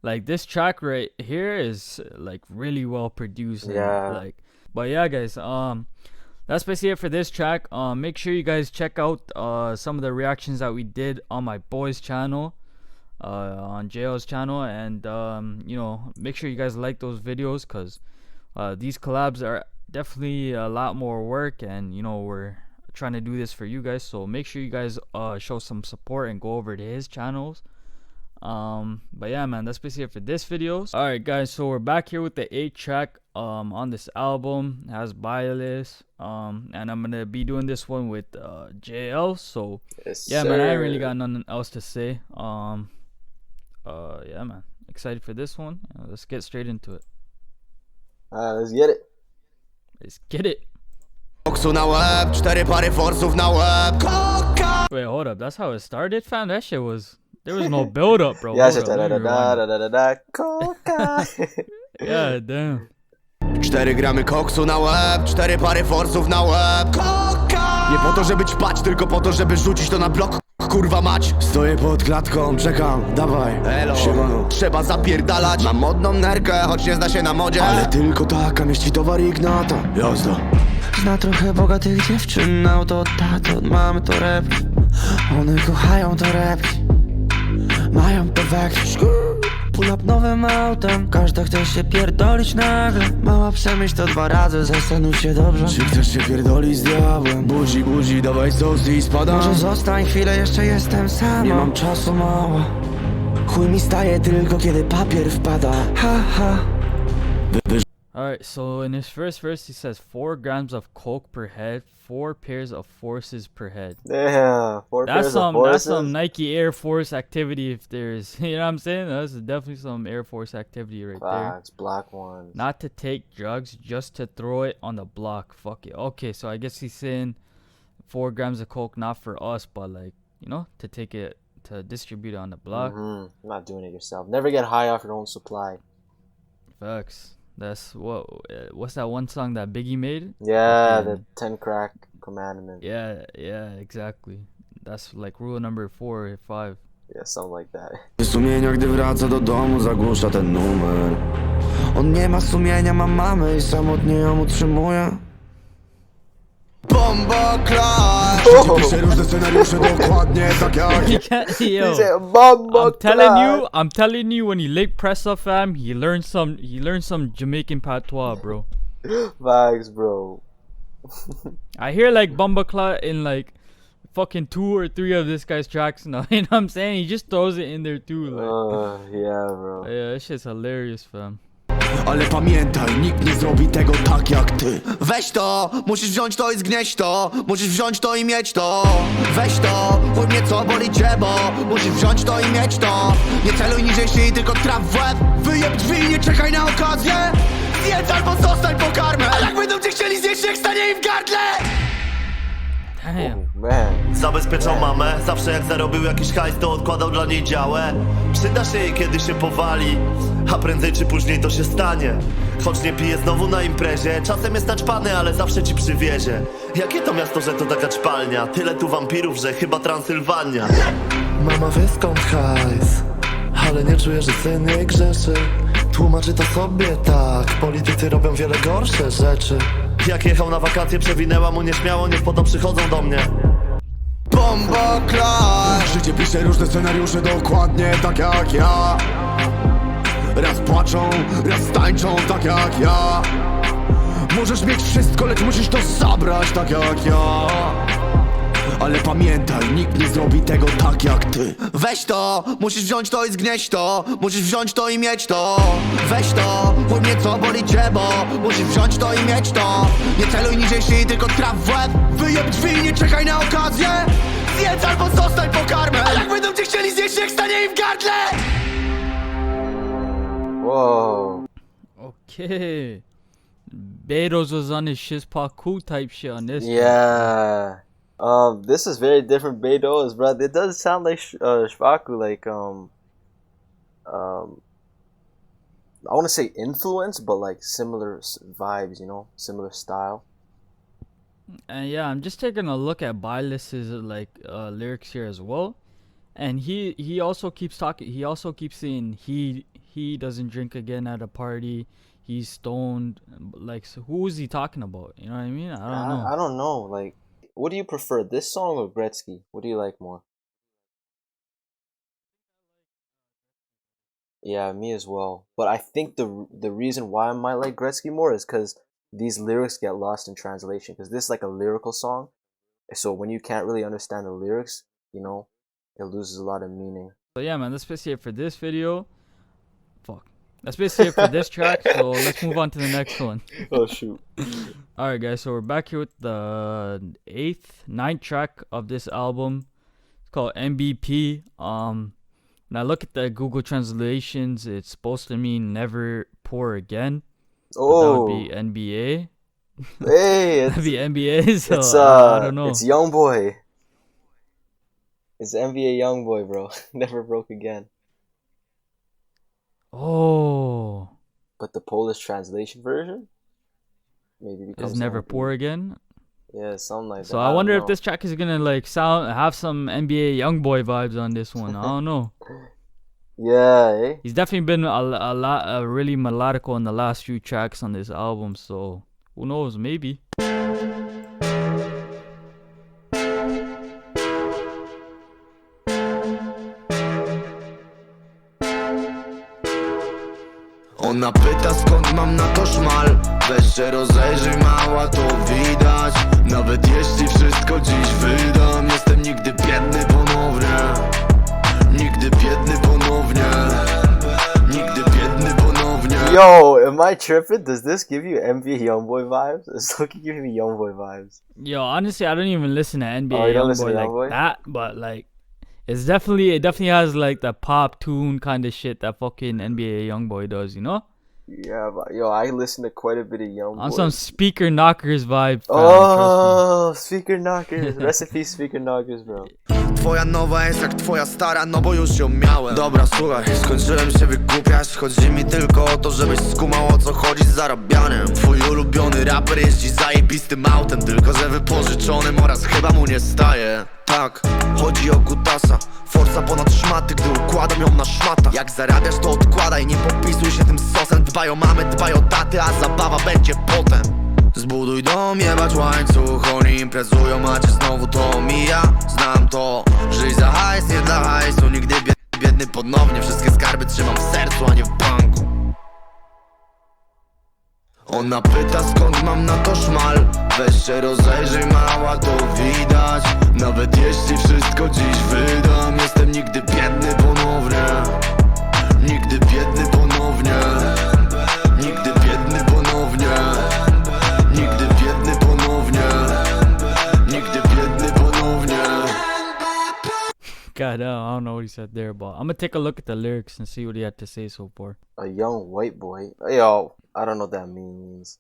Like this track right here is like really well produced. And, Yeah. like, but yeah, guys. That's basically it for this track. Make sure you guys check out some of the reactions that we did on my boy's channel, on JL's channel, and you know, make sure you guys like those videos, cause these collabs are definitely a lot more work, and you know, we're trying to do this for you guys. So make sure you guys show some support and go over to his channels. But yeah, man, that's basically it for this video. All right, guys, so we're back here with the 8th track on this album. It has Bias, and I'm gonna be doing this one with JL. So Yes, yeah, man, I ain't sir. really got nothing else to say. Yeah, man, excited for this one. Let's get straight into it. Let's get it. Let's get it. Koksu na łeb, 4 pary forsów na łeb. Koka! Wait, hold up, that's how it started, fam? That shit was, there was no build up, bro. Yeah, Hold just up, da let da me da rewind. da da da da coca. Yeah, damn. 4 gramy koksu na łeb, 4 pary forsów na łeb. Koka! Nie po to, żeby ćpać, tylko po to, żeby rzucić to na blok. Kurwa mać! Stoję pod klatką, czekam, dawaj. Elo, siemano. Trzeba zapierdalać. Mam modną nerkę, choć nie zna się na modzie. Ale tylko taka mieści towar Ignata. Jazda. Zna trochę bogatych dziewczyn, auto, tato, mamy torebki. One kochają torebki. Mają peweki. Pull up nowym autem, każda chce się pierdolić nagle. Mała przemyśl to 2 razy, zastanów się dobrze. Czy chcesz się pierdolić z diabłem? Budzi, budzi, dawaj sos i spadam. Może zostań chwilę, jeszcze jestem sama. Nie mam czasu, mała. Chuj mi staje tylko kiedy papier wpada. Ha, ha. Alright, so in his first verse, he says 4 grams of coke per head, 4 pairs of forces per head. Yeah, 4 pairs of forces. That's some Nike Air Force activity, if there's, you know what I'm saying? That's definitely some Air Force activity right there. It's black ones. Not to take drugs, just to throw it on the block. Fuck it. Okay, so I guess he's saying 4 grams of coke, not for us, but like, you know, to take it, to distribute it on the block. Not doing it yourself. Never get high off your own supply. Facts. That's what's that one song that Biggie made? Yeah, the 10 crack commandment. Yeah, exactly. That's like rule number 4 or 5. Yeah, something like that. Sumienia, gdy wraca do domu, zagłusza ten numer. On nie ma sumienia, ma mamę i samotnie ją utrzymuje. Bomba clash! Pisze różne scenariusze dokładnie tak jak... Yo, I'm telling you, when he leg press up, fam, he learned some Jamaican patois, bro. Vibes, bro. I hear like Bumbaclaw in like fucking 2 or 3 of this guy's tracks now. You know what I'm saying? He just throws it in there too. Like, yeah, bro. yeah, that shit's hilarious, fam. Ale pamiętaj, nikt nie zrobi tego tak jak ty. Weź to, musisz wziąć to i zgnieść to. Musisz wziąć to i mieć to. Weź to, chuj mnie co boli cię, bo musisz wziąć to i mieć to. Nie celuj niżej szyi, tylko traf w łeb. Wyjeb drzwi, nie czekaj na okazję. Zjedz albo zostań pokarmem. A jak będą cię chcieli zjeść, niech stanie im w gardle. Damn. Man. Zabezpieczał mamę, zawsze jak zarobił jakiś hajs, to odkładał dla niej działę. Przyda się jej, kiedy się powali, a prędzej czy później to się stanie. Choć nie pije znowu na imprezie, czasem jest naćpany, ale zawsze ci przywiezie. Jakie to miasto, że to taka ćpalnia? Tyle tu wampirów, że chyba Transylwania. Mama wie skąd hajs, ale nie czuję, że syn jej grzeszy. Tłumaczy to sobie tak, politycy robią wiele gorsze rzeczy. Jak jechał na wakacje, przewinęła mu nieśmiało, niech potem przychodzą do mnie. Bomba clash! Życie pisze różne scenariusze dokładnie tak jak ja. Raz płaczą, raz tańczą tak jak ja. Możesz mieć wszystko, lecz musisz to zabrać tak jak ja. Ale pamiętaj, nikt nie zrobi tego tak jak ty. Weź to, musisz wziąć to i zgnieść to. Musisz wziąć to i mieć to. Weź to, chuj mnie co boli cię, bo musisz wziąć to i mieć to. Nie celuj niżej szyi, tylko traf w łeb. Wyjeb drzwi, nie czekaj na okazję. Zjedz albo zostań pokarmem. A jak będą cię chcieli zjeść, niech stanie im w gardle. Whoa. Okay. Bedoes was on his Szpaku type shit on this. Yeah. This is very different Bedoes, bro. It does sound like Szpaku, like I want to say influence, but like similar vibes, you know, similar style. And yeah, I'm just taking a look at Bilas's like lyrics here as well, and he also keeps talking. He also keeps saying he doesn't drink again at a party. He's stoned. Like, so who is he talking about? You know what I mean? I don't know. I don't know. Like, what do you prefer, this song or Gretzkii? What do you like more? Yeah, me as well. But I think the reason why I might like Gretzkii more is because these lyrics get lost in translation. Because this is like a lyrical song, so when you can't really understand the lyrics, you know, it loses a lot of meaning. So yeah, man, that's basically it for this video. Fuck. That's basically it for this track. So let's move on to the next one. Oh shoot. Alright guys, so we're back here with the 9th track of this album. It's called MBP. When I look at the Google translations, it's supposed to mean never pour again. Oh, that would be NBA. Hey, That'd be NBA. So it's I don't know. It's Youngboy. It's NBA Youngboy, bro. Never broke again. Oh. But the Polish translation version maybe becomes Is never pour again. Yeah, something like that. So I wonder if this track is gonna like have some NBA Youngboy vibes on this one. I don't know. Yeah, eh? He's definitely been a really melodical in the last few tracks on this album. So who knows? Maybe. Ona pyta skąd mam na to szmal. Weź się rozejrzyj mała, to widać. Nawet jeśli wszystko dziś wydam, jestem nigdy biedny ponownie. Nigdy biedny ponownie. Nigdy biedny ponownie. Yo, am I tripping? Does this give you NBA Youngboy vibes? It's looking giving me Youngboy vibes. Yo, honestly, I don't even listen to NBA Oh, you don't listen Youngboy to like Youngboy? that, but like it definitely has like the pop tune kind of shit that fucking NBA Youngboy does, you know? Yeah, but yo, I listen to quite a bit of Youngboy. On some speaker knockers vibe. Oh, speaker knockers. Recipe speaker knockers, bro. Twoja nowa jest jak twoja stara, no bo już ją miałem. Dobra, słuchaj, skończyłem się wygłupiać. Chodzi mi tylko o to, żebyś skumał, o co chodzi z zarabianiem. Twój ulubiony raper jeździ zajebistym autem, tylko że wypożyczonym oraz chyba mu nie staje. Tak, chodzi o kutasa. Forsa ponad szmaty, gdy układam ją na szmatach. Jak zarabiasz, to odkładaj, nie popisuj się tym sosem. Dbaj o mamy, dbaj o taty, a zabawa będzie potem. Zbuduj dom, jebać łańcuch. Oni imprezują, a cię znowu to mija. Znam to, żyj za hajs, nie dla hajsu. Nigdy biedny ponownie. Wszystkie skarby trzymam w sercu, a nie w banku. Ona pyta skąd mam na to szmal. Weź się rozejrzyj mała, to widać. Nawet jeśli wszystko dziś wydam, jestem nigdy biedny ponownie. Nigdy biedny ponownie. Nigdy biedny ponownie. Nigdy biedny ponownie. Nigdy biedny ponownie. God damn, I don't know what he said there, but I'm gonna take a look at the lyrics and see what he had to say so far. A young white boy. Yo, I don't know what that means.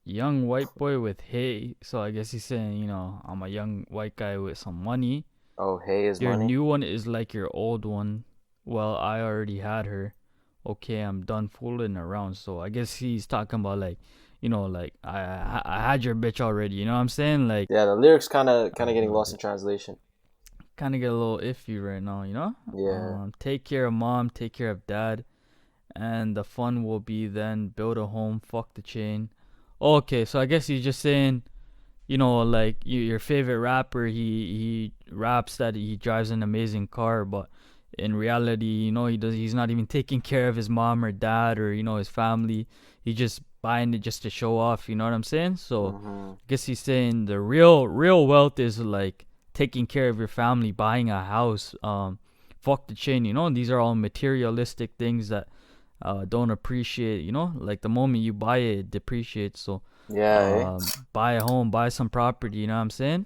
Young white boy with hay. So I guess he's saying, you know, I'm a young white guy with some money. Oh, hay is Your money? new one is like your old one. Well, I already had her. Okay, I'm done fooling around. So I guess he's talking about like, you know, like I had your bitch already. You know what I'm saying? Like, Yeah, the lyrics kind of getting lost in translation. kind of get a little iffy right now, you know? Yeah. Take care of mom, take care of dad, and the fun will be then build a home, fuck the chain. Okay, so I guess he's just saying, you know, like your favorite rapper, he raps that he drives an amazing car, but in reality, you know, he's not even taking care of his mom or dad or, you know, his family. He's just buying it just to show off, you know what I'm saying? So I guess he's saying the real wealth is like taking care of your family, buying a house, fuck the chain, you know. These are all materialistic things that don't appreciate, you know, like the moment you buy it, it depreciates. So Yeah, buy a home, buy some property, you know what I'm saying?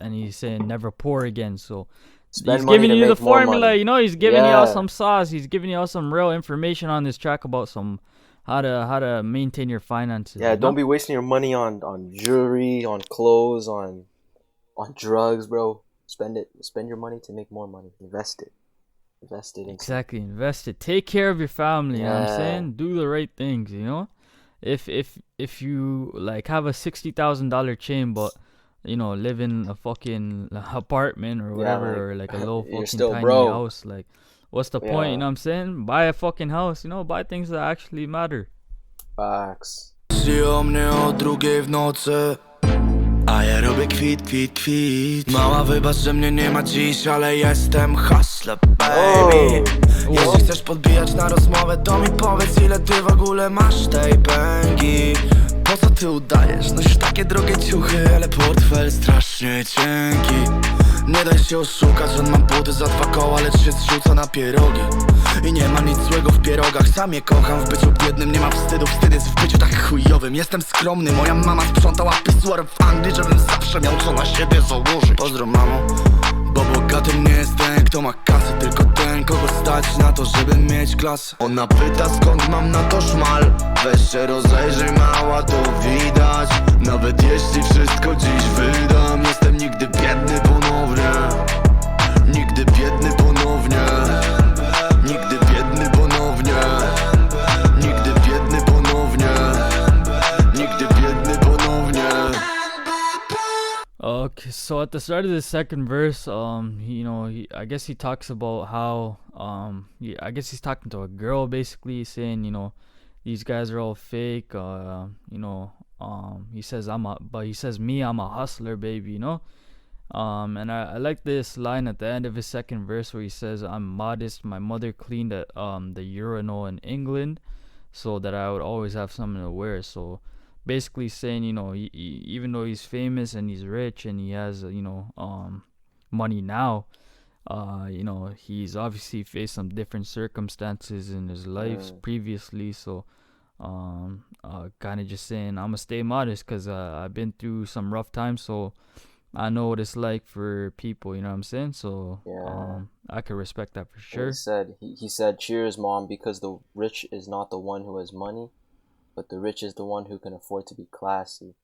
And he's saying never pour again. So Spend he's money giving to you the make more formula, money. you know. He's giving you all Yeah. some sauce. He's giving you all some real information on this track about some how to maintain your finances. Yeah, you don't know? be wasting your money on jewelry, on clothes, on drugs, bro. Spend it. Spend your money to make more money. Invest it. Invest it in Exactly, invest it. Take care of your family. You know what I'm Yeah. saying? Do the right things. You know, if you like have a $60,000 chain, but you know live in a fucking apartment or whatever, like, or like a low you're fucking still tiny broke. house, like what's the point? You know what I'm saying? Buy a fucking house, you know, buy things that actually matter. Facts. O mnie o 2:00 w nocy, a ja robię kwit. Mała, wybacz, że mnie nie ma dziś, ale jestem hustler, baby. Jeśli chcesz podbijać na rozmowę, to mi powiedz, ile ty w ogóle masz tej pęgi. Po co ty udajesz? Nosisz takie drogie ciuchy, ale portfel strasznie cienki. Nie daj się oszukać, że mam buty za 2 koła, lecz się zrzuca na pierogi. I nie ma nic złego w pierogach, sam je kocham. W byciu biednym nie ma wstydu, wstyd jest w byciu tak chujowym. Jestem skromny, moja mama sprzątała pisuar w Anglii, żebym zawsze miał co na siebie założyć. Pozdro mamo, bo bogatym nie jest ten, kto ma kasę, tylko ten, kogo stać na to, żeby mieć klasę. Ona pyta, skąd mam na to szmal. Weź się rozejrzyj, mała, to widać. Nawet jeśli wszystko dziś wydam, jestem nigdy biedny ponownie. Nigdy biedny ponownie. Nigdy biedny ponownie. Nigdy biedny ponownie. Nigdy biedny ponownie. Okay, so at the start of the second verse, I guess he talks about how, I guess he's talking to a girl, basically saying, you know, these guys are all fake. He says he says me, I'm a hustler, baby, you know. And I like this line at the end of his second verse where he says, I'm modest. My mother cleaned the urinal in England so that I would always have something to wear. So basically saying, you know, he, even though he's famous and he's rich and he has, money now, he's obviously faced some different circumstances in his life previously. So kind of just saying, I'm gonna stay modest because I've been through some rough times, so I know what it's like for people, you know what I'm saying? So I can respect that for sure. He said, cheers, mom, because the rich is not the one who has money, but the rich is the one who can afford to be classy.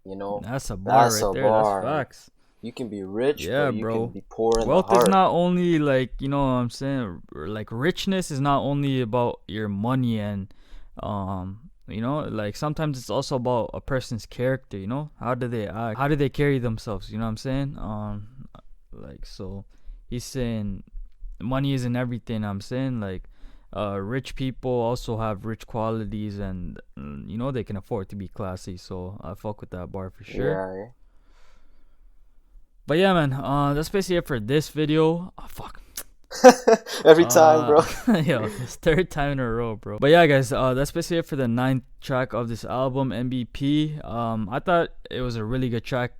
You know, that's a bar right there. That's facts. You can be rich, yeah, but you bro. can be poor in Wealth the heart. is not only like, you know what I'm saying, like richness is not only about your money and like sometimes it's also about a person's character, you know, how do they act, how do they carry themselves, you know what I'm saying? So he's saying money isn't everything. I'm saying like rich people also have rich qualities and they can afford to be classy, so I fuck with that bar for sure. Yeah. But yeah, man, that's basically it for this video. Oh, fuck. Every time, bro. Yo, this third time in a row, bro. But yeah, guys, that's basically it for the 9th track of this album, MVP. I thought it was a really good track.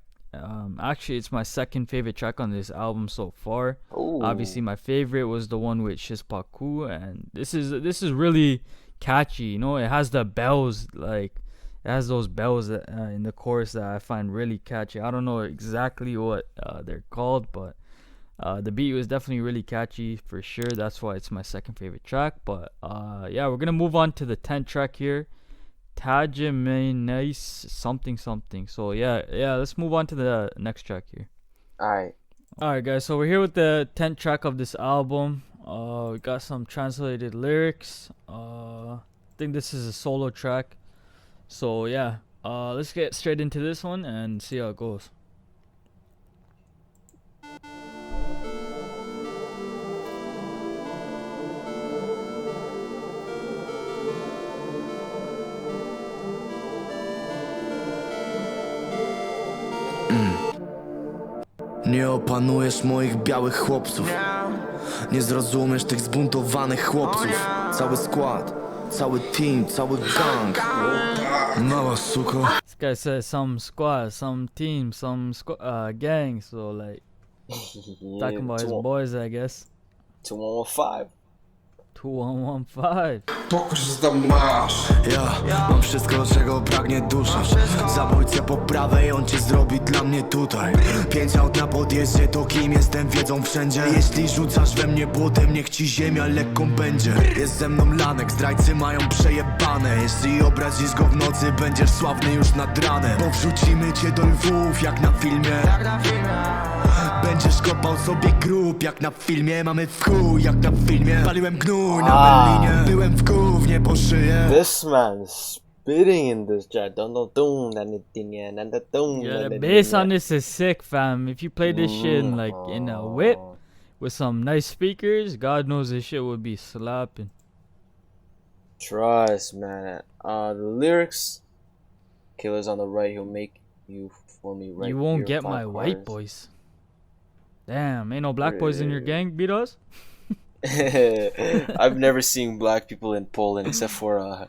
Actually, it's my second favorite track on this album so far. Ooh. Obviously, my favorite was the one with Szpaku, and this is really catchy. You know, it has the bells, like it has those bells that, in the chorus that I find really catchy. I don't know exactly what they're called, but the beat was definitely really catchy for sure. That's why it's my second favorite track. But yeah, we're gonna move on to the 10th track here, Tajemnice something. So yeah, let's move on to the next track here. Alright guys, so we're here with the 10th track of this album. We got some translated lyrics. I think this is a solo track, so yeah, let's get straight into this one and see how it goes. Nie opanujesz moich białych chłopców, nie zrozumiesz tych zbuntowanych chłopców. Cały skład, cały team, cały gang. Mała suko. This guy says some squad, some team, some gang, so like talking about his boys, I guess. 2115. 2115. Pokaż, co tam masz. Ja mam wszystko, czego pragnie dusza. Zabójcę po prawej, on ci zrobi dla mnie tutaj. 5 aut na podjeździe, to kim jestem, wiedzą wszędzie. Jeśli rzucasz we mnie błotem, niech ci ziemia lekką będzie. Jest ze mną lanek, zdrajcy mają przejebane. Jeśli obrazisz go w nocy, będziesz sławny już nad ranem. Bo wrzucimy cię do lwów, jak na filmie. Będziesz kopał sobie grób, jak na filmie. Mamy w chuj, jak na filmie. Paliłem gnój na Berlinie. Byłem w gównie po szyję. This man is spitting in this track. Yeah, the bass on this is sick, fam. If you play this shit in a whip with some nice speakers, God knows this shit would be slapping. Trust, man. The lyrics, killers on the right, he'll make you for me right. You won't here, get 5 my white cars. boys. Damn, ain't no black boys in your gang, Bedoes? I've never seen black people in Poland except for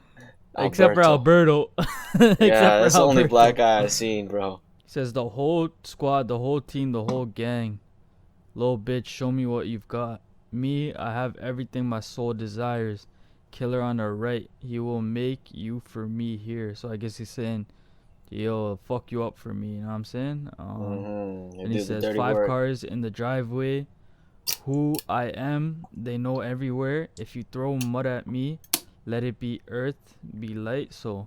Except for Alberto. Yeah, that's the only black guy I've seen, bro. He says the whole squad, the whole team, the whole gang. Little bitch, show me what you've got. Me, I have everything my soul desires. Killer on the right, he will make you for me here. So I guess he's saying, yo, fuck you up for me, you know what I'm saying? And he says 5 cars in the driveway. Who I am, they know everywhere. If you throw mud at me, let it be earth, be light. So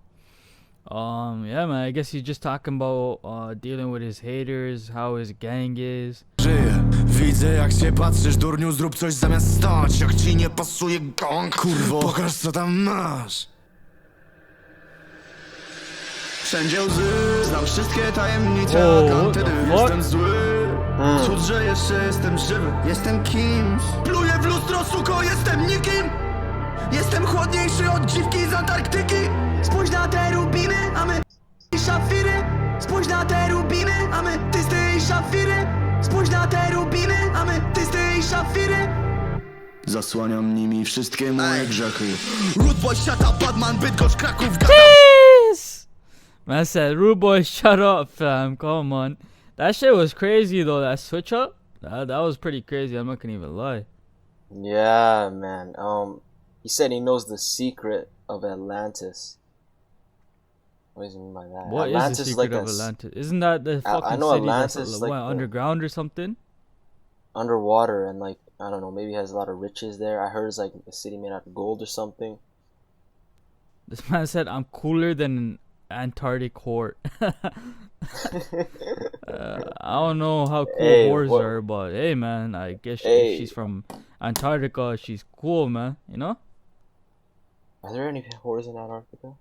yeah, man, I guess he's just talking about dealing with his haters, how his gang is. Widzę jak się patrzysz, durniu, zrób coś zamiast stać. Jak ci nie pasuje gang, kurwo, pokaż co tam masz. Wszędzie łzy, znam wszystkie tajemnice Atlantydy. Jestem zły, cud, że jeszcze jestem żywy. Jestem kimś, pluję w lustro, suko, jestem nikim. Jestem chłodniejszy od dziwki z Antarktyki. Spójrz na te rubiny, a my i szafiry. Spójrz na te rubiny, a my tysty i szafiry. Spójrz na te rubiny, a my tysty i szafiry. Zasłaniam nimi wszystkie moje grzechy. Rude boy, shut up, Batman, Bydgoszcz, Kraków, Man said, rude boy, shut up, fam. Come on. That shit was crazy, though. That switch up, that was pretty crazy. I'm not gonna even lie. Yeah, man. He said he knows the secret of Atlantis. What does he mean by that? What Atlantis is the secret like of Atlantis? Isn't that the fucking I know city Atlantis that's like went underground or something? Underwater, and like, I don't know, maybe has a lot of riches there. I heard it's like a city made out of gold or something. This man said, I'm cooler than an Antarctic whore. I don't know how cool whores are, but hey, man, I guess if she's from Antarctica, she's cool, man, you know? Are there any whores in Antarctica?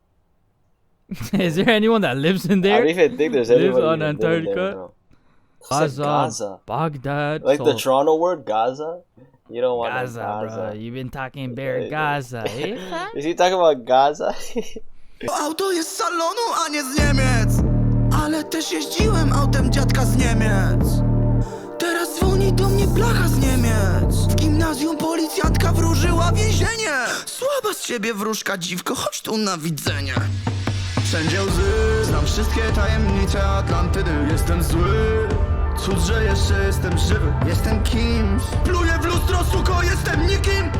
Is there anyone that lives in there? I don't even think there's lives anybody on that Antarctica. Gaza, Gaza, Baghdad. like the Toronto word Gaza. You don't want Gaza, Gaza. bro. You've been talking bare Gaza, eh? Is he talking about Gaza? Auto jest z salonu, a nie z Niemiec. Ale też jeździłem autem dziadka z Niemiec. Teraz dzwoni do mnie blacha z Niemiec. W gimnazjum policjantka wróżyła więzienie. Słaba z ciebie wróżka, dziwko, chodź tu na widzenie. Wszędzie łzy, znam wszystkie tajemnice Atlantydy. Jestem zły, cud, że jeszcze jestem żywy. Jestem kimś, pluję w lustro, suko, jestem nikim.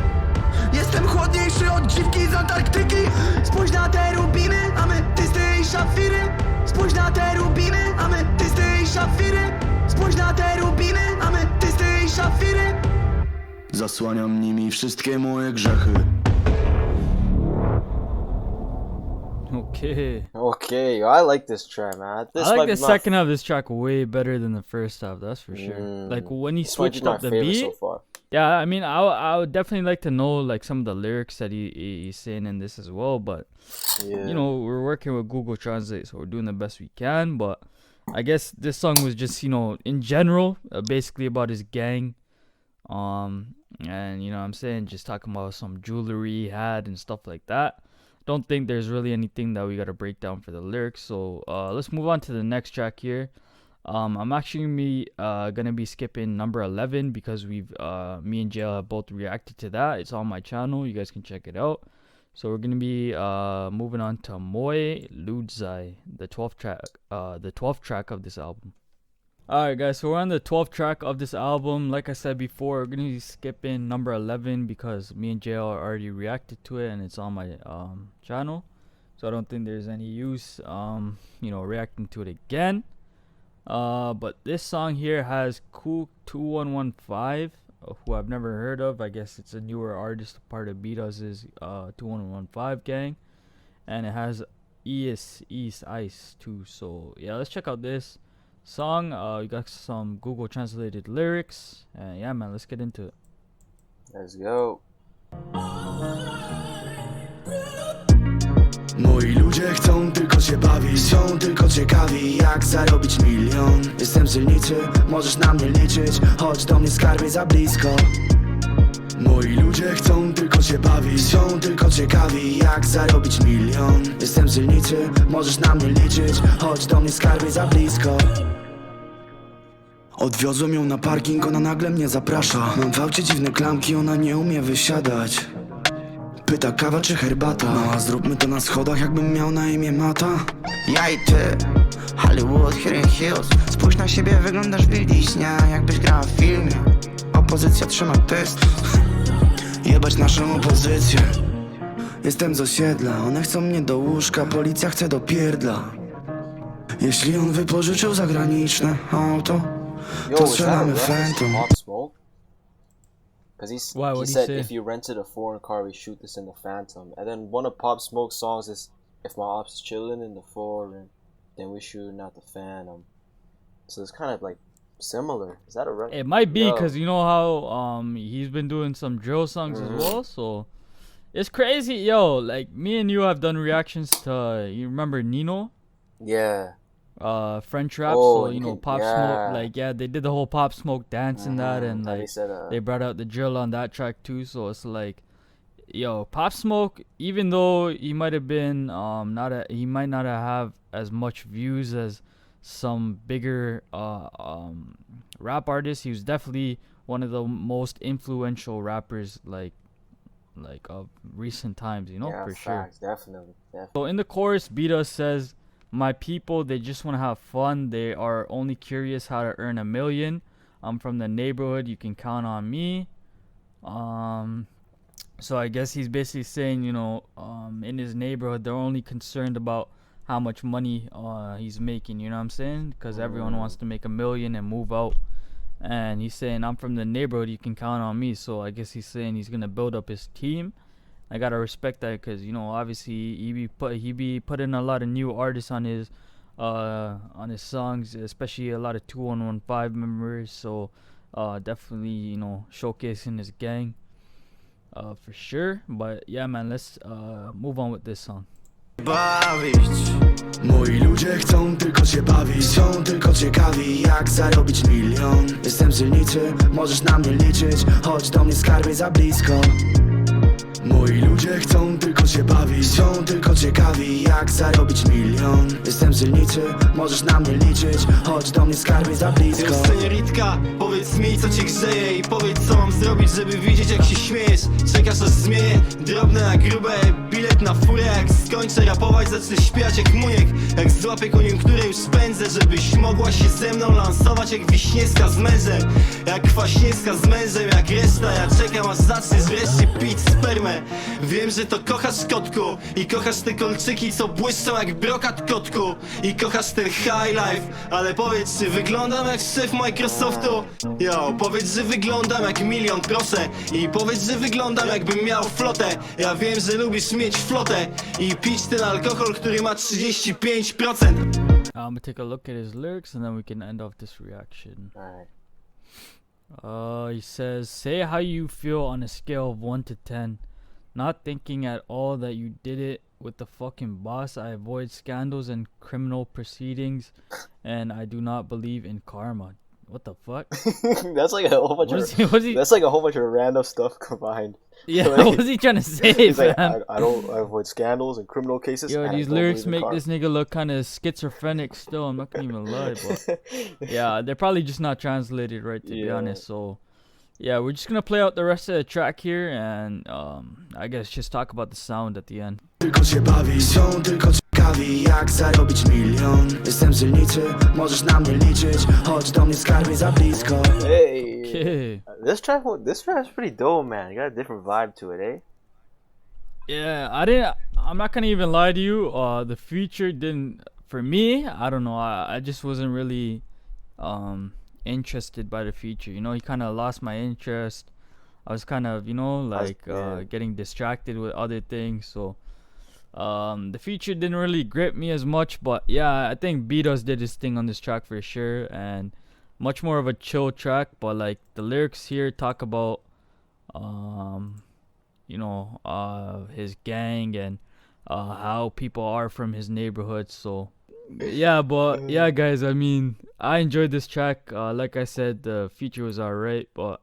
Jestem chłodniejszy od dziwki z Antarktyki. Spójrz na te rubiny, a my tysty i szafiry. Spójrz na te rubiny, a my tysty i szafiry. Spójrz na te rubiny, a my tysty i szafiry. Zasłaniam nimi wszystkie moje grzechy. Okay, I like this track, man. I like the second half of this track way better than the first half, that's for sure. Like when he switched up the beat. So far. Yeah, I mean, I would definitely like to know like some of the lyrics that he's saying in this as well. But you know, we're working with Google Translate, so we're doing the best we can. But I guess this song was just, you know, in general, basically about his gang. And you know what I'm saying, just talking about some jewelry he had and stuff like that. Don't think there's really anything that we gotta break down for the lyrics. So let's move on to the next track here. I'm actually gonna be skipping number 11 because me and Jail have both reacted to that. It's on my channel, you guys can check it out. So we're gonna be moving on to Moje Ludzie, the 12th track of this album. Alright guys, so we're on the 12th track of this album. Like I said before, we're gonna be skipping number 11 because me and JL already reacted to it and it's on my channel. So I don't think there's any use you know, reacting to it again. But this song here has Kuqe 2115, who I've never heard of. I guess it's a newer artist, part of Bedoes' 2115 gang. And it has East Ice too. So yeah, let's check out this song. We got some Google translated lyrics, and yeah, man, let's get into it. Let's go. Moi ludzie chcą tylko się bawić, są tylko ciekawi jak zarobić milion. Jestem z dzielnicy, możesz na mnie liczyć, chodź do mnie skarbie za blisko. Moi ludzie chcą tylko się bawić, są tylko ciekawi jak zarobić milion. Jestem z dzielnicy, możesz na mnie liczyć, chodź do mnie skarbie za blisko. Odwiozłem ją na parking, ona nagle mnie zaprasza. Mam w aucie dziwne klamki, ona nie umie wysiadać. Pyta kawa czy herbata, no a zróbmy to na schodach jakbym miał na imię Mata. Ja i ty, Hollywood, Hidden Hills. Spójrz na siebie, wyglądasz williśnie, jakbyś grała w filmie. Opozycja trzyma test. Jebać naszą opozycję. Jestem z osiedla, one chcą mnie do łóżka, policja chce do pierdla. Jeśli on wypożyczył zagraniczne auto, to strzelamy Phantom. Because Why, he what'd he said say? if you rented a foreign car, we shoot this in the Phantom. And then one of Pop Smoke's songs is if my ops is chilling in the foreign, then we shooting out the Phantom. So it's kind of like similar. Is that a right? It might be because you know how he's been doing some drill songs as well, so it's crazy. Yo, like me and you have done reactions to you remember Nino? Yeah. French rap, Oh, so you know okay, Pop yeah. Smoke, like yeah, they did the whole Pop Smoke dance and that, and They like said, they brought out the drill on that track too. So it's like, yo, Pop Smoke, even though he might have been he might not have as much views as some bigger rap artists, he was definitely one of the most influential rappers like of recent times, you know, yeah, for facts, sure. definitely. So in the chorus, Bedoes says, my people, they just want to have fun. They are only curious how to earn $1 million. I'm from the neighborhood. You can count on me. So I guess he's basically saying, you know, in his neighborhood, they're only concerned about how much money he's making. You know what I'm saying? Because everyone wants to make $1 million and move out. And he's saying, I'm from the neighborhood. You can count on me. So I guess he's saying he's gonna build up his team. I gotta respect that because, you know, obviously he be putting a lot of new artists on his songs, especially a lot of 2115 members. So definitely, you know, showcasing his gang for sure. But yeah, man, let's move on with this song. Bawić. Moi ludzie chcą tylko się bawić, są tylko ciekawi jak zarobić milion. Jestem z dzielnicy, możesz na mnie liczyć, chodź do mnie skarbie za blisko. Moi ludzie chcą tylko się bawić, są tylko ciekawi jak zarobić milion. Jestem z dzielnicy, możesz na mnie liczyć, chodź do mnie skarbie za blisko. Senioritka, powiedz mi co cię grzeje i powiedz co mam zrobić, żeby widzieć jak się śmiejesz. Czekasz aż zmienię, drobne na grube, bilet na furę. Jak skończę rapować, zacznę śpiewać jak muniek. Jak złapię koniunkturę już spędzę, żebyś mogła się ze mną lansować jak Wiśniewska z mężem. Jak Kwaśniewska z mężem, jak reszta. Ja czekam aż zaczniesz wreszcie pić spermę. Wiem, że to kochasz kotku i kochasz te kolczyki co błyszczą jak brokat kotku. I kochasz ten high life, ale powiedz, czy wyglądam jak szef Microsoftu? Yo, powiedz, że wyglądam jak milion, proszę. I powiedz, że wyglądam jakbym miał flotę. Ja wiem, że lubisz mieć flotę i pić ten alkohol, który ma 35%. I'm gonna take a look at his lyrics and then we can end off this reaction. He says, say how you feel on a scale of 1 to 10. Not thinking at all that you did it with the fucking boss. I avoid scandals and criminal proceedings, and I do not believe in karma. What the fuck? That's like a whole bunch that's like a whole bunch of random stuff combined. Yeah, like, what was he trying to say, he's fam? like, I avoid scandals and criminal cases. Yo, and these lyrics make this nigga look kind of schizophrenic still. I'm not gonna even lie, but yeah, they're probably just not translated right, to be honest. So yeah, we're just gonna play out the rest of the track here, and I guess just talk about the sound at the end. Tylko się bawi, są tylko ciekawi jak zarobić milion. Jestem z dzielnicy, możesz na mnie liczyć, chodź do mnie skarbie za blisko. Hey, Okay. this track's pretty dope, man. It got a different vibe to it, eh? Yeah, I'm not gonna even lie to you. The feature didn't, for me, I don't know. I just wasn't really interested by the feature. You know, he kind of lost my interest. I was kind of, you know, like getting distracted with other things. So the feature didn't really grip me as much. But yeah, I think Bedoes did his thing on this track for sure, and much more of a chill track. But like the lyrics here talk about you know, his gang and how people are from his neighborhood. So yeah, but yeah, guys, I mean, I enjoyed this track. Like I said, the feature was alright, but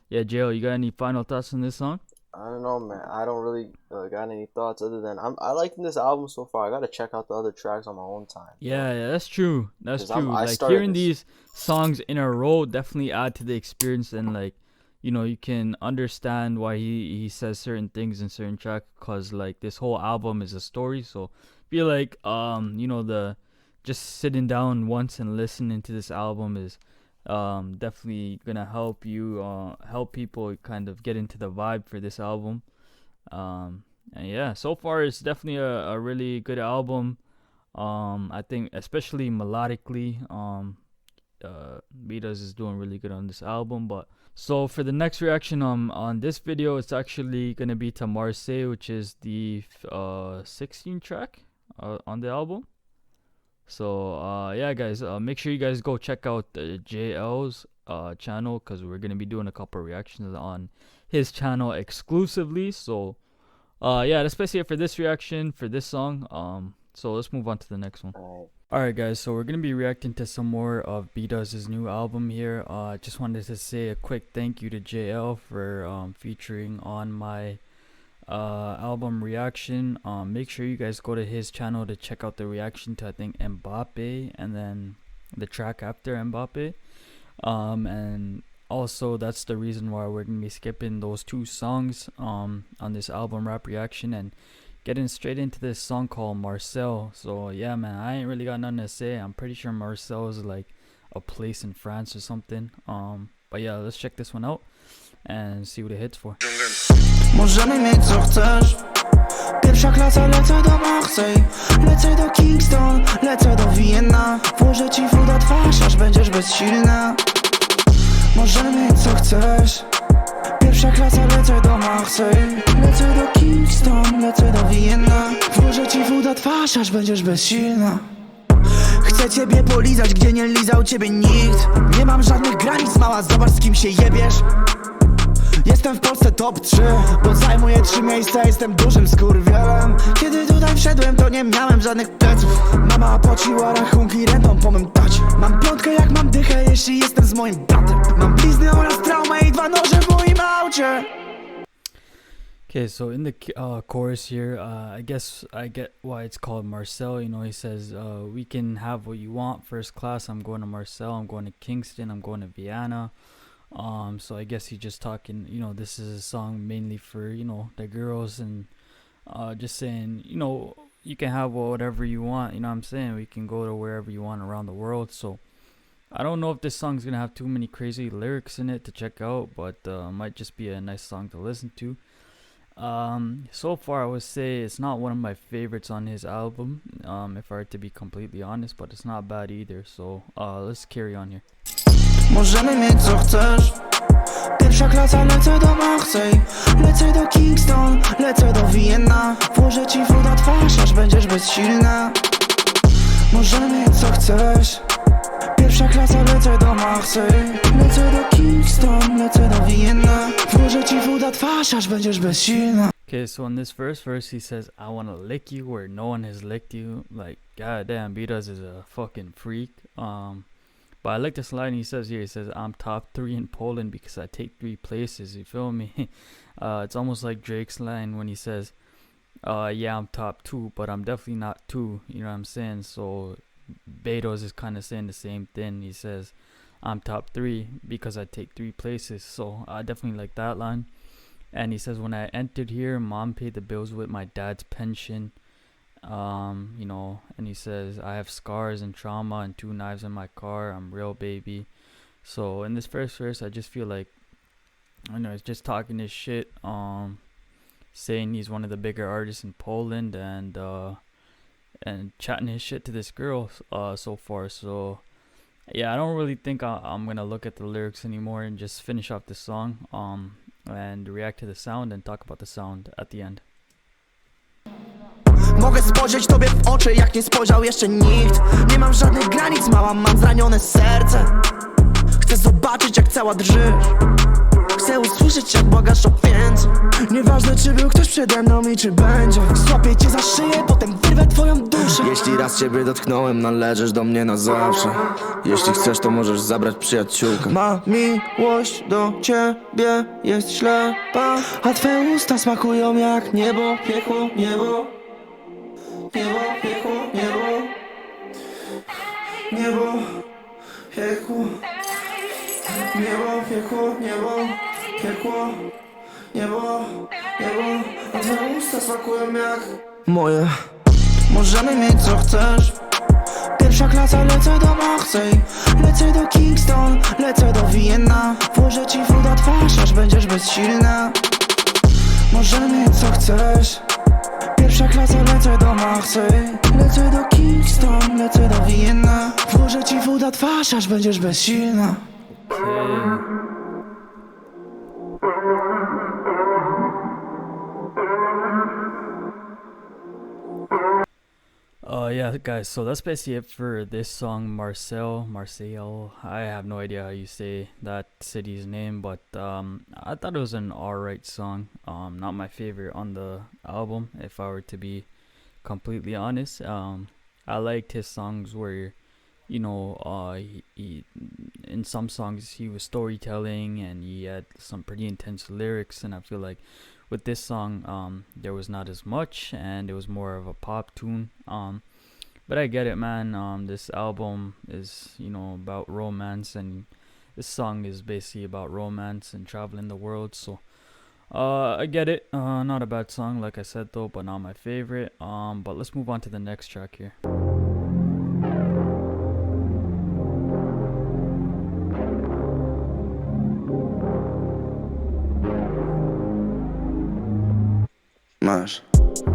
yeah, JL, you got any final thoughts on this song? I don't know, man. I don't really got any thoughts other than I liked this album so far. I gotta check out the other tracks on my own time. Yeah, that's true. That's 'Cause true. I Like started hearing this- these songs in a row definitely add to the experience, and like, you know, you can understand why he says certain things in certain tracks, cause like this whole album is a story. So I feel like you know, the just sitting down once and listening to this album is definitely gonna help you help people kind of get into the vibe for this album. And yeah, so far it's definitely a really good album. I think especially melodically, Bedoes is doing really good on this album. But so for the next reaction on this video, it's actually gonna be to Marseille, which is the 16th track on the album. So yeah, guys, make sure you guys go check out JL's channel, because we're gonna be doing a couple reactions on his channel exclusively. So yeah, that's basically it for this reaction for this song. So let's move on to the next one. Alright, guys, so we're gonna be reacting to some more of Bedoes' new album here. Just wanted to say a quick thank you to JL for featuring on my album reaction. Make sure you guys go to his channel to check out the reaction to, I think, Mbappe, and then the track after Mbappe. And also that's the reason why we're gonna be skipping those two songs on this album rap reaction and getting straight into this song called Marseille. So yeah, man, I ain't really got nothing to say. I'm pretty sure Marseille is like a place in France or something. But yeah, let's check this one out and see what it hits for. Możemy mieć co chcesz. Pierwsza klasa, lecę do Marseille. Lecę do Kingston, lecę do Vienna. Włożę ci w uda twarz, aż będziesz bezsilna. Możemy mieć co chcesz. Pierwsza klasa, lecę do Marseille. Lecę do Kingston, lecę do Vienna. Włożę ci w uda twarz, aż będziesz bezsilna. Chcę ciebie polizać, gdzie nie lizał ciebie nikt. Nie mam żadnych granic, mała, zobacz z kim się jebiesz. Jestem w Polsce top 3, bo zajmuję 3 miejsca, jestem dużym skurwielem. Kiedy tutaj wszedłem, to nie miałem żadnych pleców. Mama płaciła rachunki rentą po mym tacie. Mam piątkę jak mam dychę, jeśli jestem z moim bratem. Mam blizny oraz traumę i 2 noże w moim aucie. Okay, so in the chorus here, I guess I get why it's called Marseille. You know, he says, we can have what you want, first class. I'm going to Marseille, I'm going to Kingston, I'm going to Vienna. So I guess he's just talking, you know, this is a song mainly for, you know, the girls, and just saying, you know, you can have whatever you want, you know what I'm saying? We can go to wherever you want around the world. So I don't know if this song's gonna have too many crazy lyrics in it to check out, but might just be a nice song to listen to. So far I would say it's not one of my favorites on his album, if I were to be completely honest, but it's not bad either. So let's carry on here. Możemy mieć co chcesz. Pierwsza klasa, lecę do Marseille. Lecę do Kingston, lecę do Vienna. Włożę ci w uda twarz, aż będziesz bezsilna. Możemy mieć co chcesz. Pierwsza klasa, lecę do Marseille. Lecę do Kingston, lecę do Vienna. Włożę ci w uda twarz, aż będziesz bezsilna. Okay, so in this first verse he says, I wanna lick you where no one has licked you. Like, goddamn, Bedoes is a fucking freak. But I like this line he says here. He says, I'm top 3 in Poland because I take 3 places. You feel me? It's almost like Drake's line when he says, yeah, I'm top 2, but I'm definitely not 2. You know what I'm saying? So Bedoes is kind of saying the same thing. He says, I'm top 3 because I take 3 places. So I definitely like that line. And he says, when I entered here, mom paid the bills with my dad's pension. You know, and he says, I have scars and trauma and 2 knives in my car. I'm real, baby. So in this first verse, I just feel like, I know, he's just talking his shit, saying he's one of the bigger artists in Poland, and chatting his shit to this girl so far. So yeah, I don't really think I'm gonna look at the lyrics anymore and just finish off the song and react to the sound and talk about the sound at the end. Mogę spojrzeć tobie w oczy, jak nie spojrzał jeszcze nikt. Nie mam żadnych granic, mała, mam zranione serce. Chcę zobaczyć, jak cała drżysz. Chcę Chcę usłyszeć jak błagasz o więcej. Nieważne czy był ktoś przede mną i czy będzie. Złapię cię za szyję, potem wyrwę twoją duszę. Jeśli raz ciebie dotknąłem, należysz do mnie na zawsze. Jeśli chcesz, to możesz zabrać przyjaciółkę. Ma miłość do ciebie jest ślepa, a twe usta smakują jak niebo, piekło, niebo. Niebo, piekło, niebo. Niebo, piekło. Niebo, piekło, niebo. Piekło, niebo, niebo. A twoje usta smakują jak moje. Możemy mieć co chcesz. Pierwsza klasa, lecę do Marseille. Lecę do Kingston, lecę do Vienna. Włożę ci food na twarz, aż będziesz bezsilna. Możemy mieć co chcesz. Pierwsza klasa, lecę do Marseille. Lecę do Kingston, lecę do Vienna. Włożę ci food na twarz, aż będziesz bezsilna. Yeah, guys, so that's basically it for this song, Marseille. I have no idea how you say that city's name, but I thought it was an alright song. Not my favorite on the album, if I were to be completely honest. I liked his songs where, you know, he in some songs he was storytelling and he had some pretty intense lyrics, and I feel like with this song there was not as much and it was more of a pop tune. But I get it, man. This album is, you know, about romance, and this song is basically about romance and traveling the world, so I get it. Not a bad song, like I said though, but not my favorite. But let's move on to the next track here. Masz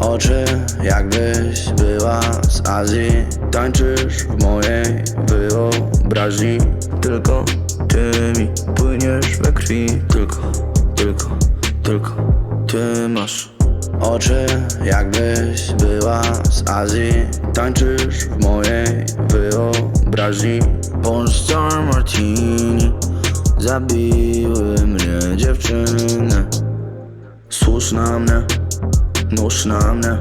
oczy jakbyś była z Azji. Tańczysz w mojej wyobraźni. Tylko ty mi płyniesz we krwi. Tylko ty masz oczy jakbyś była z Azji. Tańczysz w mojej wyobraźni. Polsce martini zabiły mnie dziewczyny. Służ na mnie, nóż na mnie,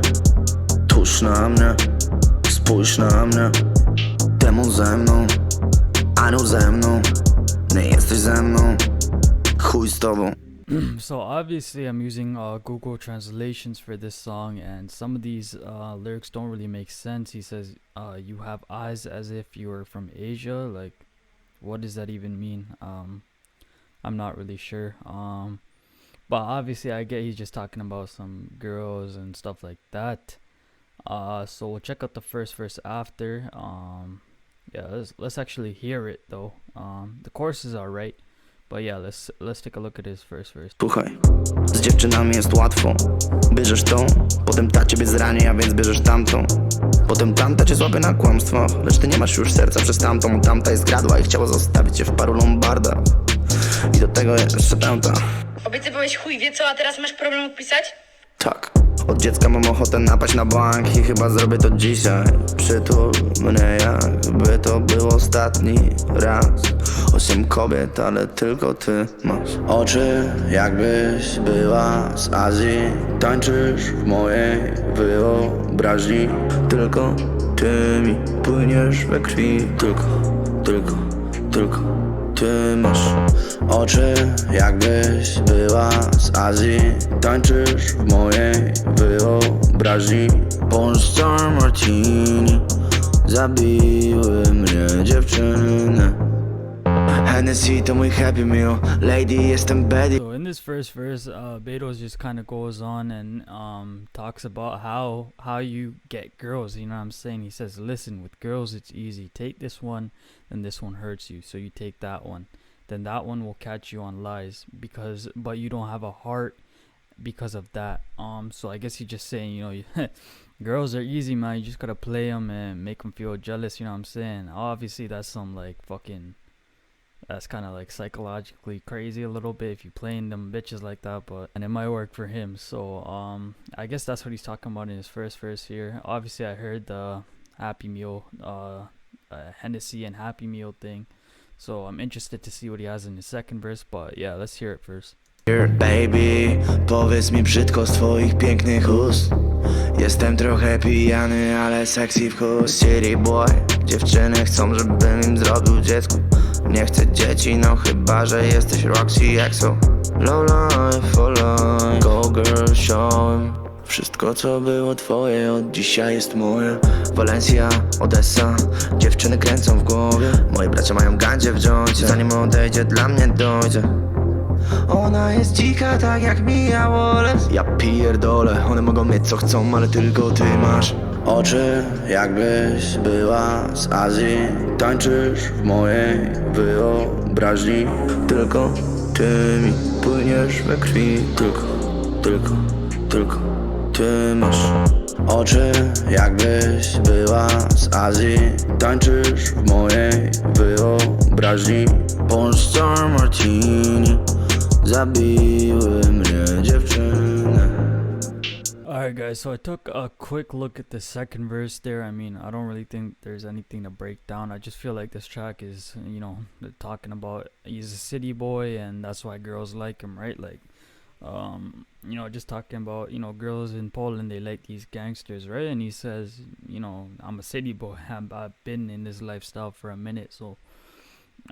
tuż na mnie, spójrz na mnie. Demon ze mną, anioł ze mną, nie jesteś ze mną, chuj z tobą. So obviously I'm using Google translations for this song, and some of these lyrics don't really make sense. He says you have eyes as if you were from Asia. Like, what does that even mean? I'm not really sure. But obviously I get he's just talking about some girls and stuff like that. So we'll check out the first verse after. Yeah, let's actually hear it though. The chorus is alright, but yeah, let's take a look at his first verse. Słuchaj, z dziewczynami jest łatwo. Bierzesz tą, potem ta ciebie zrani, a więc bierzesz tamtą. Potem tamta cię złapie na kłamstwo, lecz ty nie masz już serca przez tamtą. Tamta jest kradła i chciała zostawić cię w paru lombardach. I do tego jeszcze tamta. Obiecywałeś chuj wie co, a teraz masz problem odpisać? Tak, od dziecka mam ochotę napaść na bank i chyba zrobię to dzisiaj. Przytul mnie jakby to był ostatni raz. 8 kobiet, ale tylko ty masz oczy jakbyś była z Azji. Tańczysz w mojej wyobraźni. Tylko ty mi płyniesz we krwi. Tylko ty masz oczy jakbyś była z Azji. Tańczysz w mojej wyobraźni. Polsce martini zabiły mnie dziewczyny. Hennessy to mój happy meal. Lady, jestem Betty. So in this first verse, Bedoes just kind of goes on and talks about how you get girls. You know what I'm saying? He says, listen, with girls it's easy. Take this one, then this one hurts you, so you take that one. Then that one will catch you on lies but you don't have a heart because of that. So I guess he's just saying, you know, girls are easy, man. You just gotta play them and make them feel jealous. You know what I'm saying? Obviously, that's some like fucking. That's kind of like psychologically crazy a little bit if you playing them bitches like that, and it might work for him. So I guess that's what he's talking about in his first verse here. Obviously I heard the Happy Meal, Hennessy and Happy Meal thing, so I'm interested to see what he has in his second verse. But yeah, let's hear it first. Baby, powiedz mi brzydko z twoich pięknych ust. Jestem trochę pijany, ale sexy w chuj. City boy, dziewczyny chcą, żebym im zrobił dziecko. Nie chcę dzieci, no chyba, że jesteś Roxy Exo. Low life for life, go girl, show 'em. Wszystko co było twoje od dzisiaj jest moje. Walencja, Odessa, dziewczyny kręcą w głowie. Moi bracia mają gandzie w dżoncie, zanim odejdzie dla mnie dojdzie. Ona jest dzika tak jak Mia Wallace. Ja pierdolę, one mogą mieć co chcą, ale tylko ty masz oczy jakbyś była z Azji. Tańczysz w mojej wyobraźni. Tylko ty mi płyniesz we krwi. Tylko ty masz oczy jakbyś była z Azji. Tańczysz w mojej wyobraźni. Polstar Martini zabiły mnie dziewczyny. Alright guys, so I took a quick look at the second verse there. I mean, I don't really think there's anything to break down. I just feel like this track is, you know, talking about he's a city boy and that's why girls like him, right? Like, you know, just talking about, you know, girls in Poland, they like these gangsters, right? And he says, you know, I'm a city boy. I've been in this lifestyle for a minute, so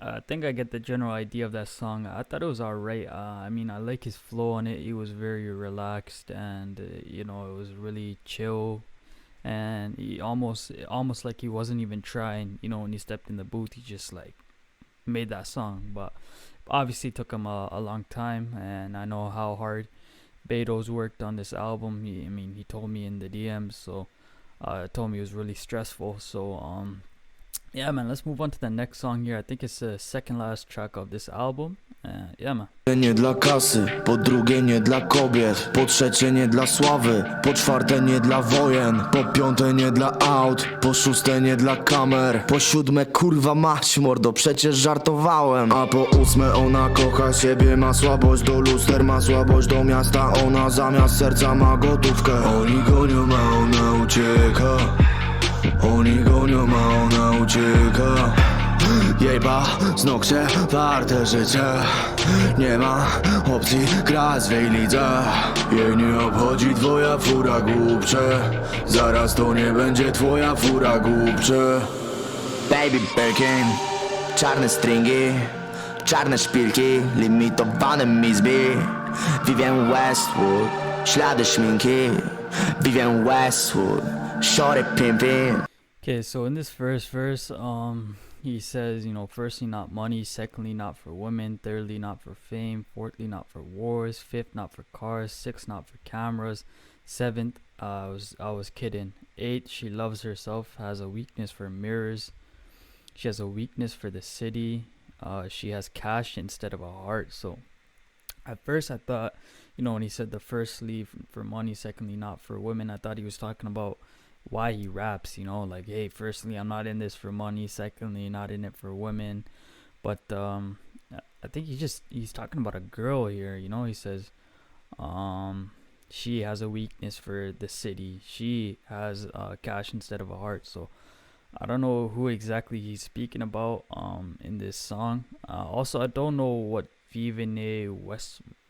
I think I get the general idea of that song. I thought it was alright. I mean, I like his flow on it. He was very relaxed and, you know, it was really chill. And he almost like he wasn't even trying, you know, when he stepped in the booth, he just like made that song. But obviously took him a long time, and I know how hard Bedoes worked on this album. He told me in the DMs, so told me it was really stressful. So yeah man, let's move on to the next song here. I think it's the second last track of this album. Yeah man. Nie dla kasy, po drugie nie dla kobiet, po trzecie nie dla sławy, po czwarte nie dla wojen, po piąte nie dla aut, po szóste nie dla kamer, po siódme kurwa mać mordo, przecież żartowałem. A po ósme ona kocha siebie, ma słabość do luster, ma słabość do miasta. Ona zamiast serca ma gotówkę. Oni gonią, a ona ucieka. Oni gonią, a ona ucieka. Jej paznokcie warte życie. Nie ma opcji grać w jej lidze. Jej nie obchodzi twoja fura, głupcze. Zaraz to nie będzie twoja fura, głupcze. Baby Birkin, czarne stringi, czarne szpilki, limitowane mizby. Vivienne Westwood, ślady szminki. Vivienne Westwood, shorty pimpin'. Okay, so in this first verse, he says, you know, firstly not money, secondly not for women, thirdly not for fame, fourthly not for wars, fifth not for cars, sixth not for cameras, seventh I was kidding, eighth she loves herself, has a weakness for mirrors, she has a weakness for the city, she has cash instead of a heart. So at first I thought, you know, when he said the firstly for money, secondly not for women, I thought he was talking about why he raps, you know, like, hey, firstly I'm not in this for money, secondly not in it for women. But I think he's talking about a girl here, you know. He says she has a weakness for the city, she has cash instead of a heart. So I don't know who exactly he's speaking about in this song. Also, I don't know what Vivienne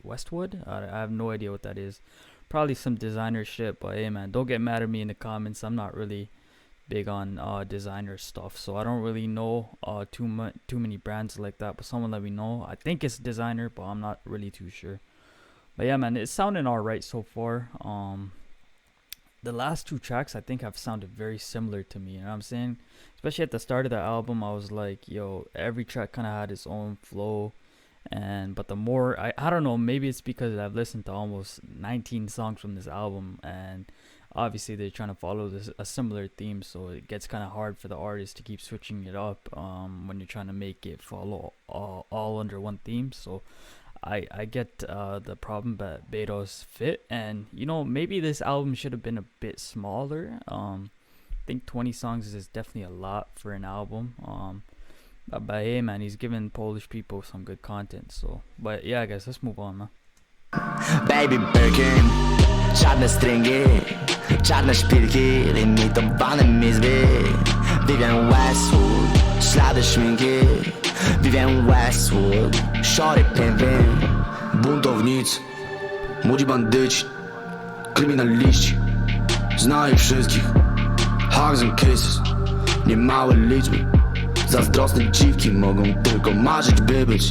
Westwood, I have no idea what that is. Probably some designer shit, but hey man, don't get mad at me in the comments. I'm not really big on designer stuff, so I don't really know too many brands like that, but someone let me know. I think it's designer, but I'm not really too sure. But yeah man, it's sounding alright so far. The last two tracks I think have sounded very similar to me, you know what I'm saying? Especially at the start of the album, I was like, yo, every track kind of had its own flow. But the more I don't know, maybe it's because I've listened to almost 19 songs from this album, and obviously they're trying to follow a similar theme, so it gets kind of hard for the artist to keep switching it up when you're trying to make it follow all under one theme. So I get the problem that Bedoes fit, and you know, maybe this album should have been a bit smaller. I think 20 songs is definitely a lot for an album. But hey man, he's giving Polish people some good content. So, but yeah guys, let's move on, man. Baby Birkin, czarne stringi, czarne szpilki, limitowane mizby. Vivienne Westwood, ślady szminki. Vivienne Westwood, shorty pimpin'. buntownicy, młodzi bandyci, kryminaliści. Zna ich wszystkich, hugs and kisses, niemałe liczby. Zazdrosne dziwki mogą tylko marzyć, by być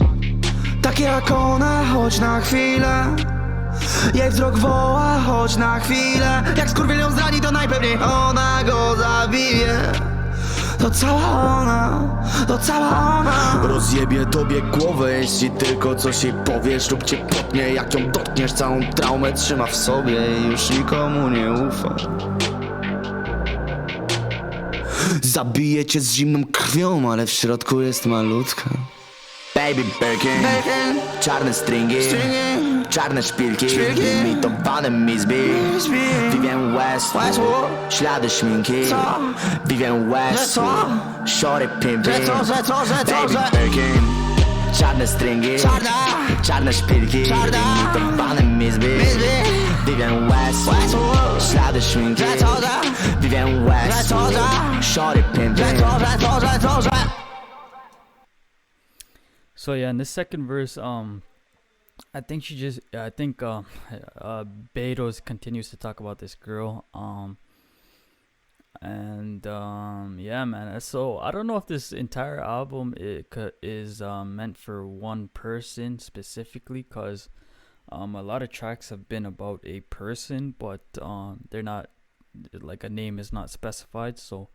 takie jak ona, choć na chwilę. Jej wzrok woła, choć na chwilę. Jak skurwiel ją zrani, to najpewniej ona go zabije. To cała ona, to cała ona. Rozjebie tobie głowę, jeśli tylko coś jej powiesz lub cię potnie. Jak ją dotkniesz, całą traumę trzyma w sobie i już nikomu nie ufa. Zabije cię z zimną krwią, ale w środku jest malutka. Baby Birkin, czarne stringi, czarne szpilki, limitowane Mizby. Vivienne Westwood, ślady szminki. Vivienne Westwood, shorty pimpy. Baby Birkin, czarne stringi, czarne szpilki, limitowane Mizby. Vivienne Westwood, ślady szminki. Vivienne Westwood, shorty pimpy. So yeah, in the second verse, I think Bedoes continues to talk about this girl, yeah, man. So I don't know if this entire album is meant for one person specifically, cause a lot of tracks have been about a person, but they're not, like, a name is not specified. So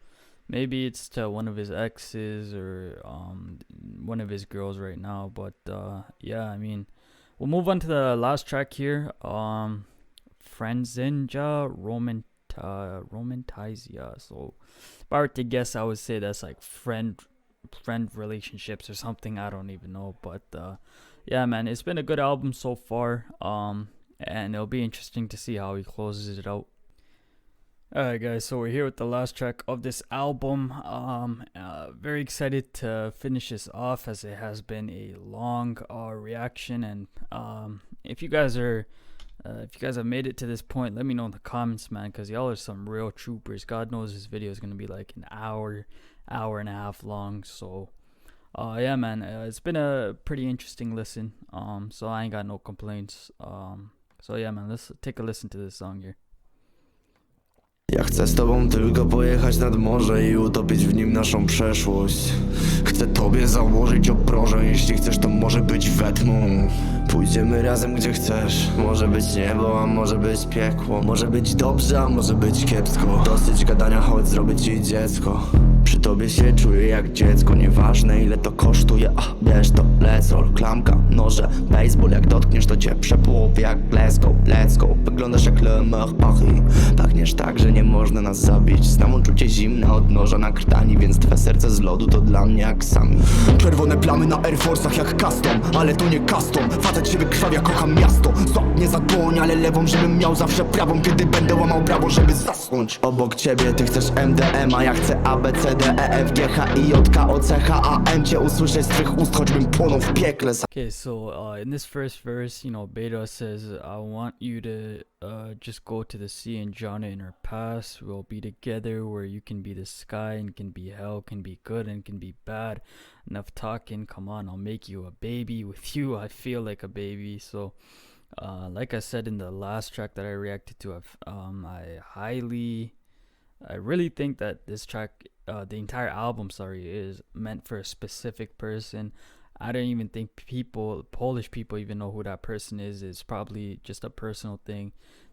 maybe it's to one of his exes or one of his girls right now. But yeah, I mean, we'll move on to the last track here. Frenezja Romantyczna. So if I were to guess, I would say that's like friend relationships or something. I don't even know. But yeah, man, it's been a good album so far. And it'll be interesting to see how he closes it out. Alright guys, so we're here with the last track of this album. Very excited to finish this off, as it has been a long reaction, and if you guys have made it to this point, let me know in the comments, man, because y'all are some real troopers. God knows this video is going to be like an hour and a half long. So yeah, man, it's been a pretty interesting listen, so I ain't got no complaints. So yeah, man, let's take a listen to this song here. Ja chcę z tobą tylko pojechać nad morze i utopić w nim naszą przeszłość. Chcę tobie założyć obrożę, jeśli chcesz, to może być wetmą. Pójdziemy razem gdzie chcesz. Może być niebo, a może być piekło. Może być dobrze, a może być kiepsko. Dosyć gadania, chodź zrobię ci dziecko. Przy tobie się czuję jak dziecko. Nieważne ile to kosztuje, bierz to, lecol, klamka, noże, baseball. Jak dotkniesz, to cię przepłowie jak Glasgow, let's go. Wyglądasz jak Le Meur Paris. Pachniesz tak, że nie można nas zabić. Znam uczucie zimne od noża na krtani, więc twe serce z lodu to dla mnie jak sami. Czerwone plamy na Air Force'ach jak custom, ale to nie custom. Facet się wykrwawia, kocham miasto. Złap nie za dłoń, ale lewą, żebym miał zawsze prawą, kiedy będę łamał prawo, żeby zasnąć. Obok ciebie ty chcesz MDM, a ja chcę A, B, C, D, E, F, G, H, I, J, K, O, C, H, A, M. Cię usłyszę z twych ust, choćbym płonął w piekle. Okay, so in this first verse, you know, Bedoes says, I want you to just go to the sea and drown it in our past. We'll be together where you can be the sky and can be hell, can be good and can be bad. Enough talking, come on, I'll make you a baby. With you, I feel like a baby. So, like I said in the last track that I reacted to, I really think that this track, the entire album, is meant for a specific person. I don't even think Polish people even know who that person is. It's probably just a personal thing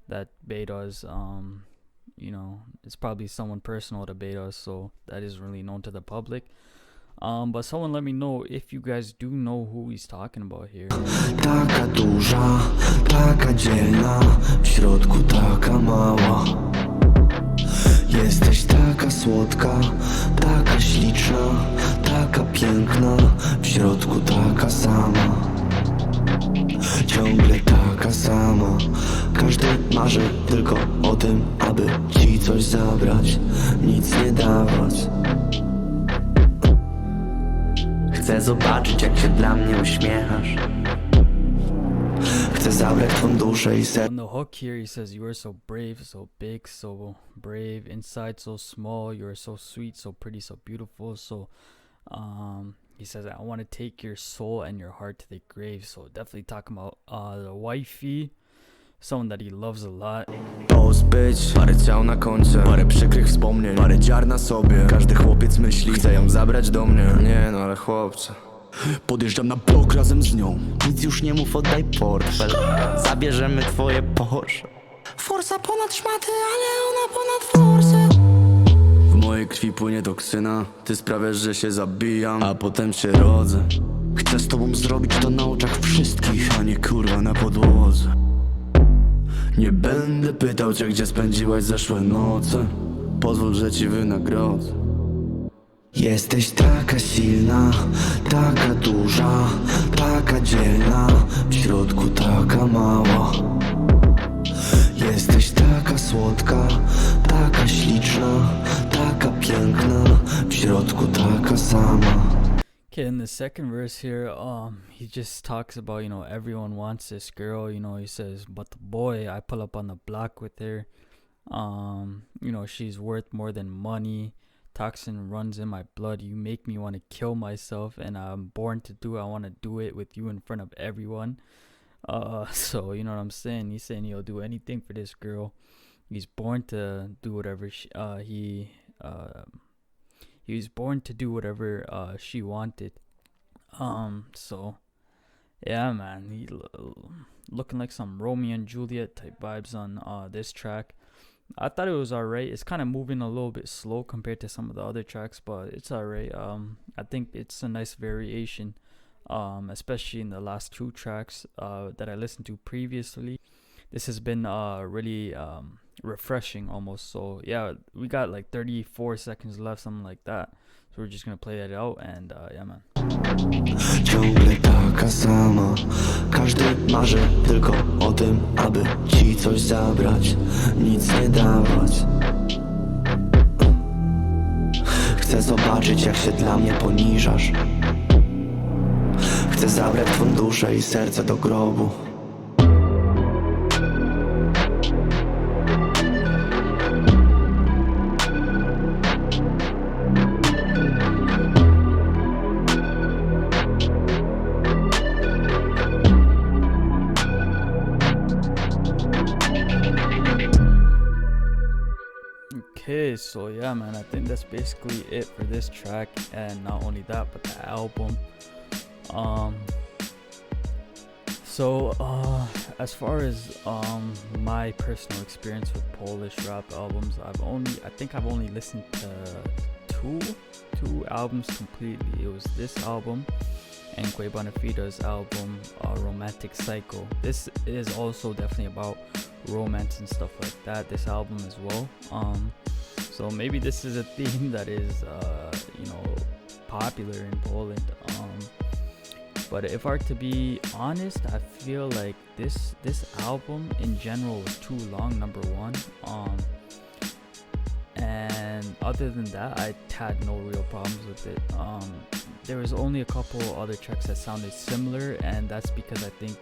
that Bedoes, you know, it's probably someone personal to Bedoes, so that isn't really known to the public. But someone let me know if you guys do know who he's talking about here. Taka duża, taka dzielna, w środku taka mała. Jesteś taka słodka, taka śliczna, taka piękna, w środku taka sama. Ciągle taka sama. Każdy marzy tylko o tym, aby ci coś zabrać, nic nie dawać. Chcę zobaczyć, jak się dla mnie uśmiechasz. Chcę zabrać twą duszę i serce. On the hook here he says, you are so brave, so big, so brave, inside so small, you are so sweet, so pretty, so beautiful. So he He says, I want to take your soul and your heart to the grave. So definitely talking about the wifey, someone that he loves a lot. Pozbyć parę ciał na koncie, parę przykrych wspomnień, parę dziar na sobie. Każdy chłopiec myśli, chce ją zabrać do mnie. Nie no, ale chłopcze, podjeżdżam na blok razem z nią. Nic już nie mów, oddaj portfel. Zabierzemy twoje Porsche. Forsa ponad szmaty, ale ona ponad forsę. W mojej krwi płynie toksyna. Ty sprawiasz, że się zabijam, a potem się rodzę. Chcę z tobą zrobić to na oczach wszystkich, a nie kurwa na podłodze. Nie będę pytał cię, gdzie spędziłaś zeszłe noce. Pozwól, że ci wynagrodzę. Jesteś taka silna, taka duża, taka dzielna, w środku taka mała. Jesteś taka słodka, taka śliczna, taka piękna, w środku taka sama. Okay, in the second verse here, he just talks about, you know, everyone wants this girl, you know, he says, but the boy, I pull up on the block with her, you know, she's worth more than money, toxin runs in my blood, you make me want to kill myself, and I'm born to do it, I want to do it with you in front of everyone. So, you know what I'm saying, he's saying he'll do anything for this girl, he's born to do whatever he was born to do whatever she wanted. So yeah, man, he looking like some Romeo and Juliet type vibes on this track. I thought it was alright. It's kind of moving a little bit slow compared to some of the other tracks, but it's alright. I think it's a nice variation, especially in the last two tracks that I listened to previously. This has been really refreshing almost. So yeah, we got like 34 seconds left, something like that, so we're just gonna play that out, and yeah, man. Ciągle taka sama, każdy marzy tylko o tym, aby ci coś zabrać, nic nie dawać. Chcę zobaczyć, jak się dla mnie poniżasz. Chcę zabrać twą duszę i serce do grobu. Okay, so yeah, man, I think that's basically it for this track, and not only that, but the album. As far as my personal experience with Polish rap albums, I think I've only listened to two albums completely. It was this album and Kuqe Bonafida's album, Romantic Cycle. This is also definitely about romance and stuff like that, this album as well. So maybe this is a theme that is you know, popular in Poland. But if I were to be honest, I feel like this album in general was too long, number one. And other than that, I had no real problems with it. There was only a couple other tracks that sounded similar, and that's because I think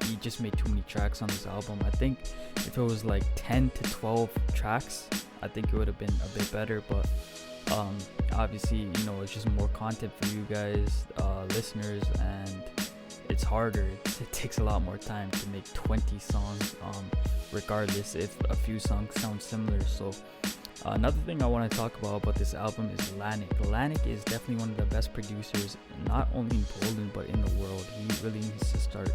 he just made too many tracks on this album. I think if it was like 10 to 12 tracks, I think it would have been a bit better, but obviously, you know, it's just more content for you guys, listeners, and it's harder. It takes a lot more time to make 20 songs, regardless if a few songs sound similar. So another thing I want to talk about this album is Lanik. Lanik is definitely one of the best producers, not only in Poland but in the world. He really needs to start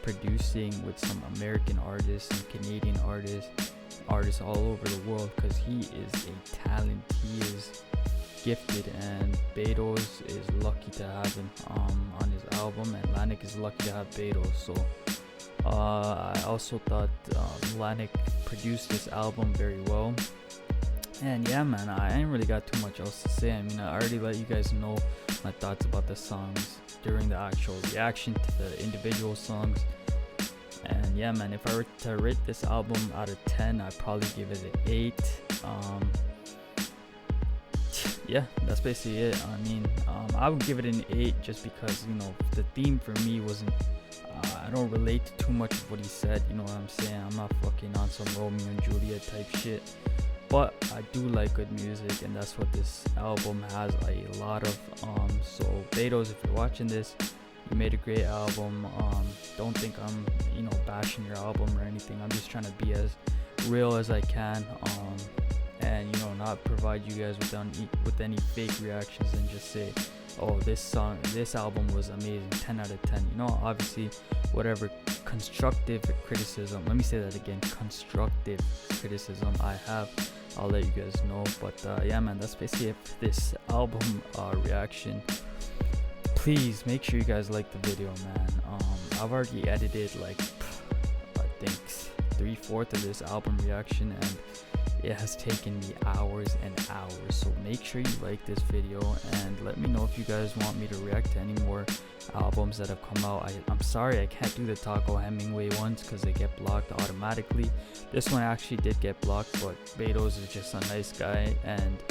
producing with some American artists and Canadian artists all over the world, because he is a talent. He is gifted, and Bedoes is lucky to have him on his album, and Lanik is lucky to have Bedoes. So I also thought Lanik produced this album very well. And yeah, man, I ain't really got too much else to say. I mean, I already let you guys know my thoughts about the songs during the actual reaction to the individual songs. And yeah, man, if I were to rate this album out of 10, I'd probably give it an 8. Yeah, that's basically it. I mean, I would give it an 8 just because, you know, the theme for me wasn't, I don't relate to too much of what he said, you know what I'm saying? I'm not fucking on some Romeo and Juliet type shit. but I do like good music, and that's what this album has a lot of. So Bedoes, if you're watching this, you made a great album. Don't think I'm, you know, bashing your album or anything. I'm just trying to be as real as I can, and you know, not provide you guys with any fake reactions and just say, oh, this album was amazing, 10 out of 10. You know, obviously whatever constructive criticism, let me say that again, constructive criticism I have, I'll let you guys know. But yeah man, that's basically it for this album reaction. Please make sure you guys like the video, man. I've already edited like I think 3/4 of this album reaction, and it has taken me hours and hours. So make sure you like this video and let me know if you guys want me to react to any more albums that have come out. I'm sorry I can't do the Taco Hemingway ones because they get blocked automatically. This one actually did get blocked, but Bedoes is just a nice guy, and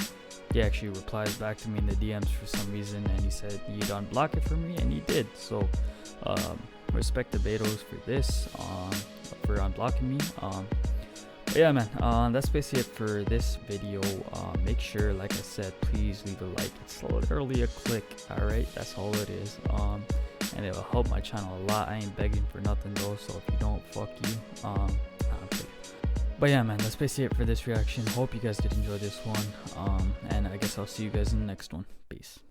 he actually replies back to me in the DMs for some reason, and he said you'd unblock it for me, and he did. So respect to Bedoes for this, for unblocking me. But yeah man, that's basically it for this video. Make sure, like I said, please leave a like. It's literally a click, alright? That's all it is. And it will help my channel a lot. I ain't begging for nothing though, so if you don't, fuck you. Nah, I'm kidding. But yeah man, that's basically it for this reaction. Hope you guys did enjoy this one, and I guess I'll see you guys in the next one. Peace.